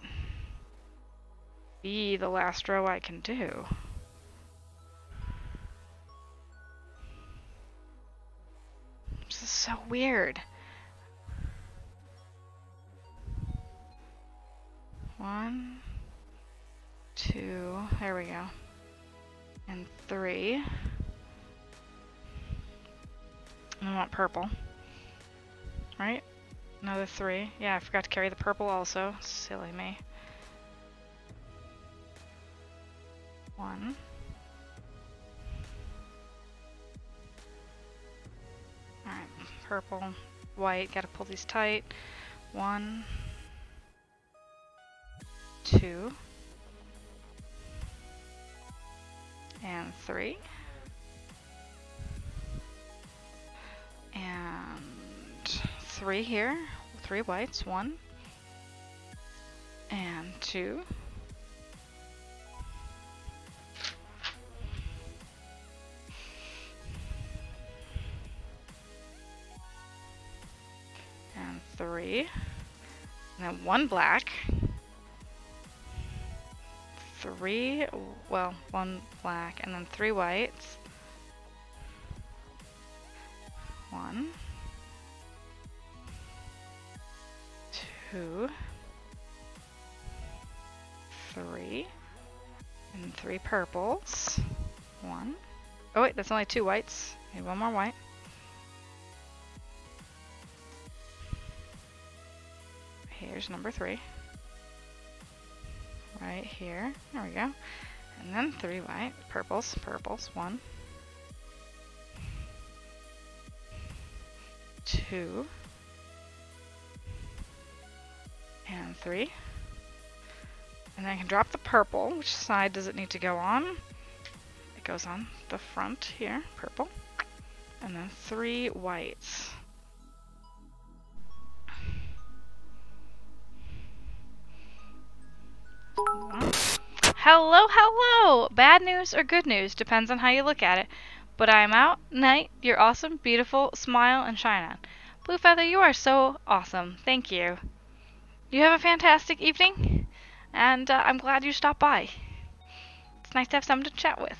A: be the last row I can do. This is so weird. 1, 2, there we go. And 3. And I want purple. Right? Another 3. Yeah, I forgot to carry the purple also. Silly me. 1. Alright, purple, white, gotta pull these tight. 1, 2, and 3, and 3 here, 3 whites, 1, and 2, and 3, and then 1 black, 3, well, 1 black, and then 3 whites, 1, 2, 3, and 3 purples, 1. Oh wait, that's only 2 whites. Need 1 more white. Here's number 3. Right here. There we go. And then 3 white. Purples. 1, 2, and 3. And then I can drop the purple. Which side does it need to go on? It goes on the front here. Purple. And then 3 whites. Hello, hello! Bad news or good news, depends on how you look at it. But I am out, Night, you're awesome, beautiful, smile, and shine on. Blue Feather, you are so awesome. Thank you. You have a fantastic evening, and I'm glad you stopped by. It's nice to have someone to chat with.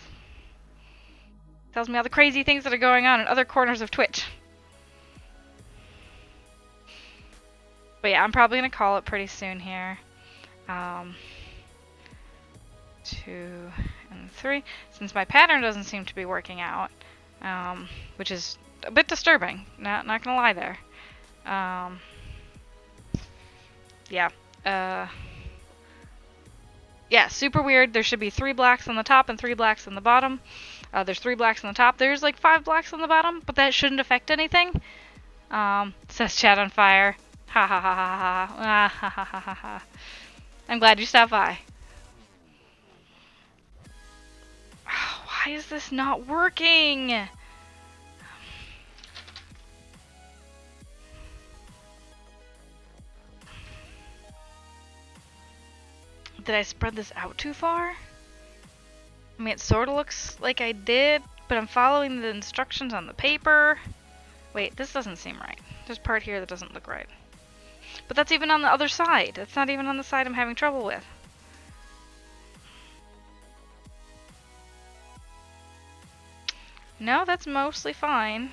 A: Tells me all the crazy things that are going on in other corners of Twitch. But yeah, I'm probably going to call it pretty soon here. 2 and 3, since my pattern doesn't seem to be working out, which is a bit disturbing, not gonna lie there. Yeah, super weird. There should be 3 blacks on the top and 3 blacks on the bottom. There's 3 blacks on the top. There's like 5 blacks on the bottom, but that shouldn't affect anything. Says chat on fire. Ha ha ha ha ha. Ah, ha ha ha ha ha. I'm glad you stopped by. Why is this not working? Did I spread this out too far? I mean, it sort of looks like I did, but I'm following the instructions on the paper. Wait, this doesn't seem right. There's a part here that doesn't look right. But that's even on the other side. That's not even on the side I'm having trouble with. No, that's mostly fine.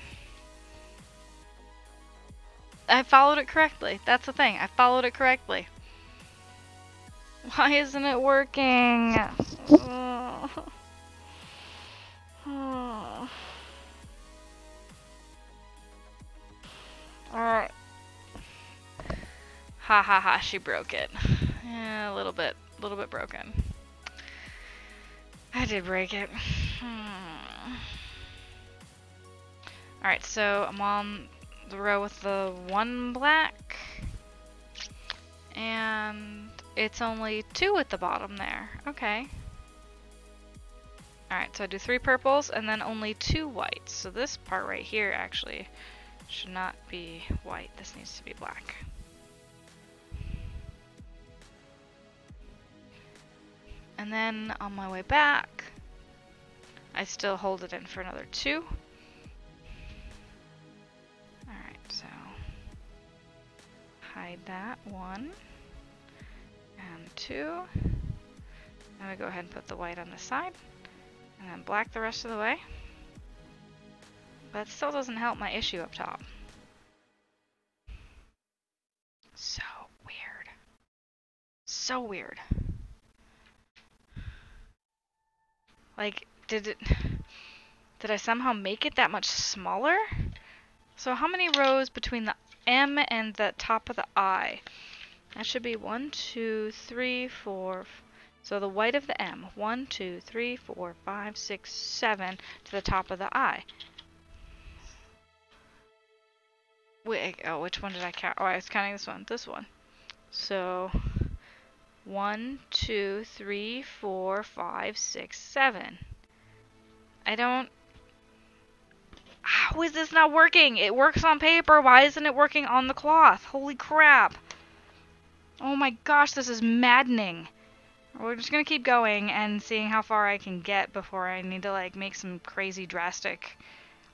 A: I followed it correctly. That's the thing. I followed it correctly. Why isn't it working? Alright. Ha ha ha, she broke it. Yeah, a little bit broken. I did break it. Alright, so I'm on the row with the 1 black. And it's only 2 at the bottom there. Okay. Alright, so I do 3 purples and then only 2 whites. So this part right here actually should not be white. This needs to be black. And then on my way back, I still hold it in for another 2. Alright, so hide that 1 and 2. Then we go ahead and put the white on the side and then black the rest of the way. But it still doesn't help my issue up top. So weird. So weird. Like, did I somehow make it that much smaller? So how many rows between the M and the top of the I? That should be 1, 2, 3, 4. So the white of the M. 1, 2, 3, 4, 5, 6, 7 to the top of the I. Wait, oh, which one did I count? Oh, I was counting this one. This one. So 1, 2, 3, 4, 5, 6, 7. I don't... How is this not working? It works on paper. Why isn't it working on the cloth? Holy crap. Oh my gosh, this is maddening. We're just gonna keep going and seeing how far I can get before I need to, like, make some crazy drastic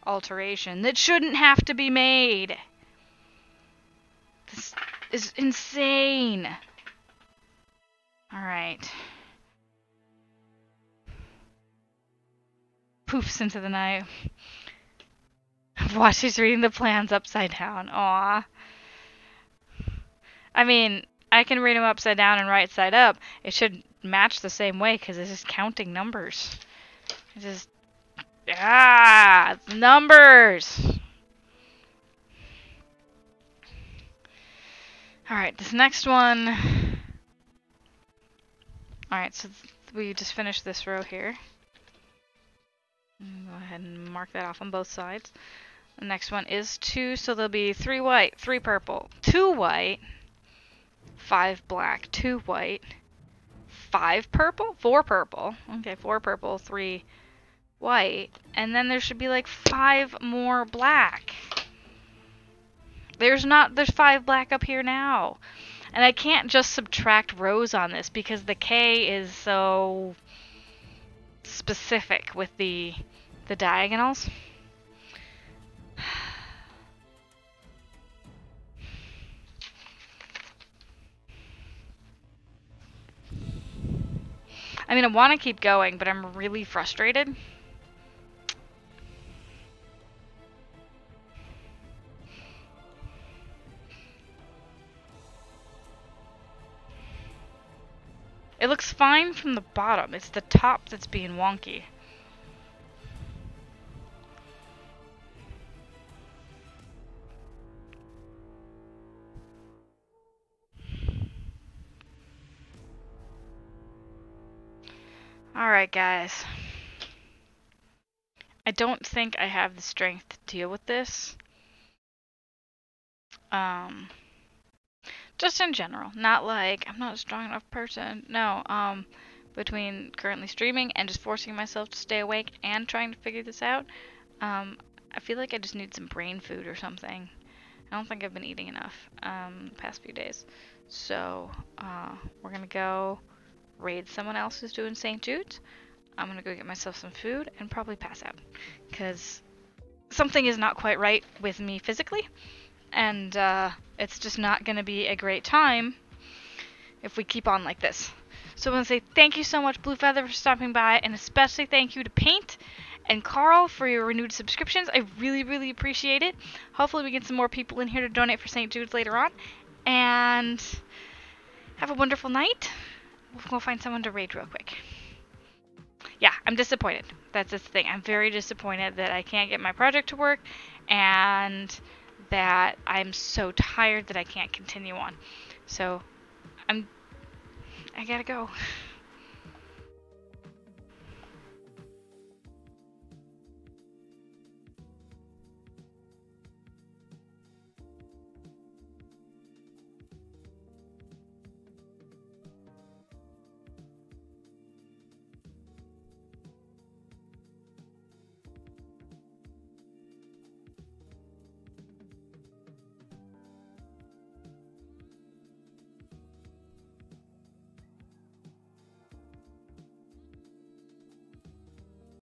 A: alteration that shouldn't have to be made. This is insane. Alright. Poofs into the night. Watch, she's reading the plans upside down. Aw. I mean, I can read them upside down and right side up. It should match the same way because it's just counting numbers. It's just... numbers! Alright, this next one... Alright, so we just finished this row here. Go ahead and mark that off on both sides. The next one is 2, so there'll be 3 white, 3 purple, 2 white, 5 black, 2 white, 5 purple, 4 purple. Okay, 4 purple, 3 white, and then there should be like 5 more black. There's 5 black up here now. And I can't just subtract rows on this because the K is so specific with the diagonals. I mean, I want to keep going, but I'm really frustrated. It looks fine from the bottom. It's the top that's being wonky. Alright, guys. I don't think I have the strength to deal with this. Just in general. Not like, I'm not a strong enough person. No, between currently streaming and just forcing myself to stay awake and trying to figure this out, I feel like I just need some brain food or something. I don't think I've been eating enough the past few days. So, we're gonna go raid someone else who's doing St. Jude's. I'm gonna go get myself some food and probably pass out. Because something is not quite right with me physically. And it's just not gonna be a great time if we keep on like this. So I want to say thank you so much, Blue Feather, for stopping by, and especially thank you to Paint and Carl for your renewed subscriptions. I really, really appreciate it. Hopefully we get some more people in here to donate for St. Jude's later on. And have a wonderful night. We'll go find someone to raid real quick. Yeah, I'm disappointed. That's the thing. I'm very disappointed that I can't get my project to work and that I'm so tired that I can't continue on. So, I gotta go.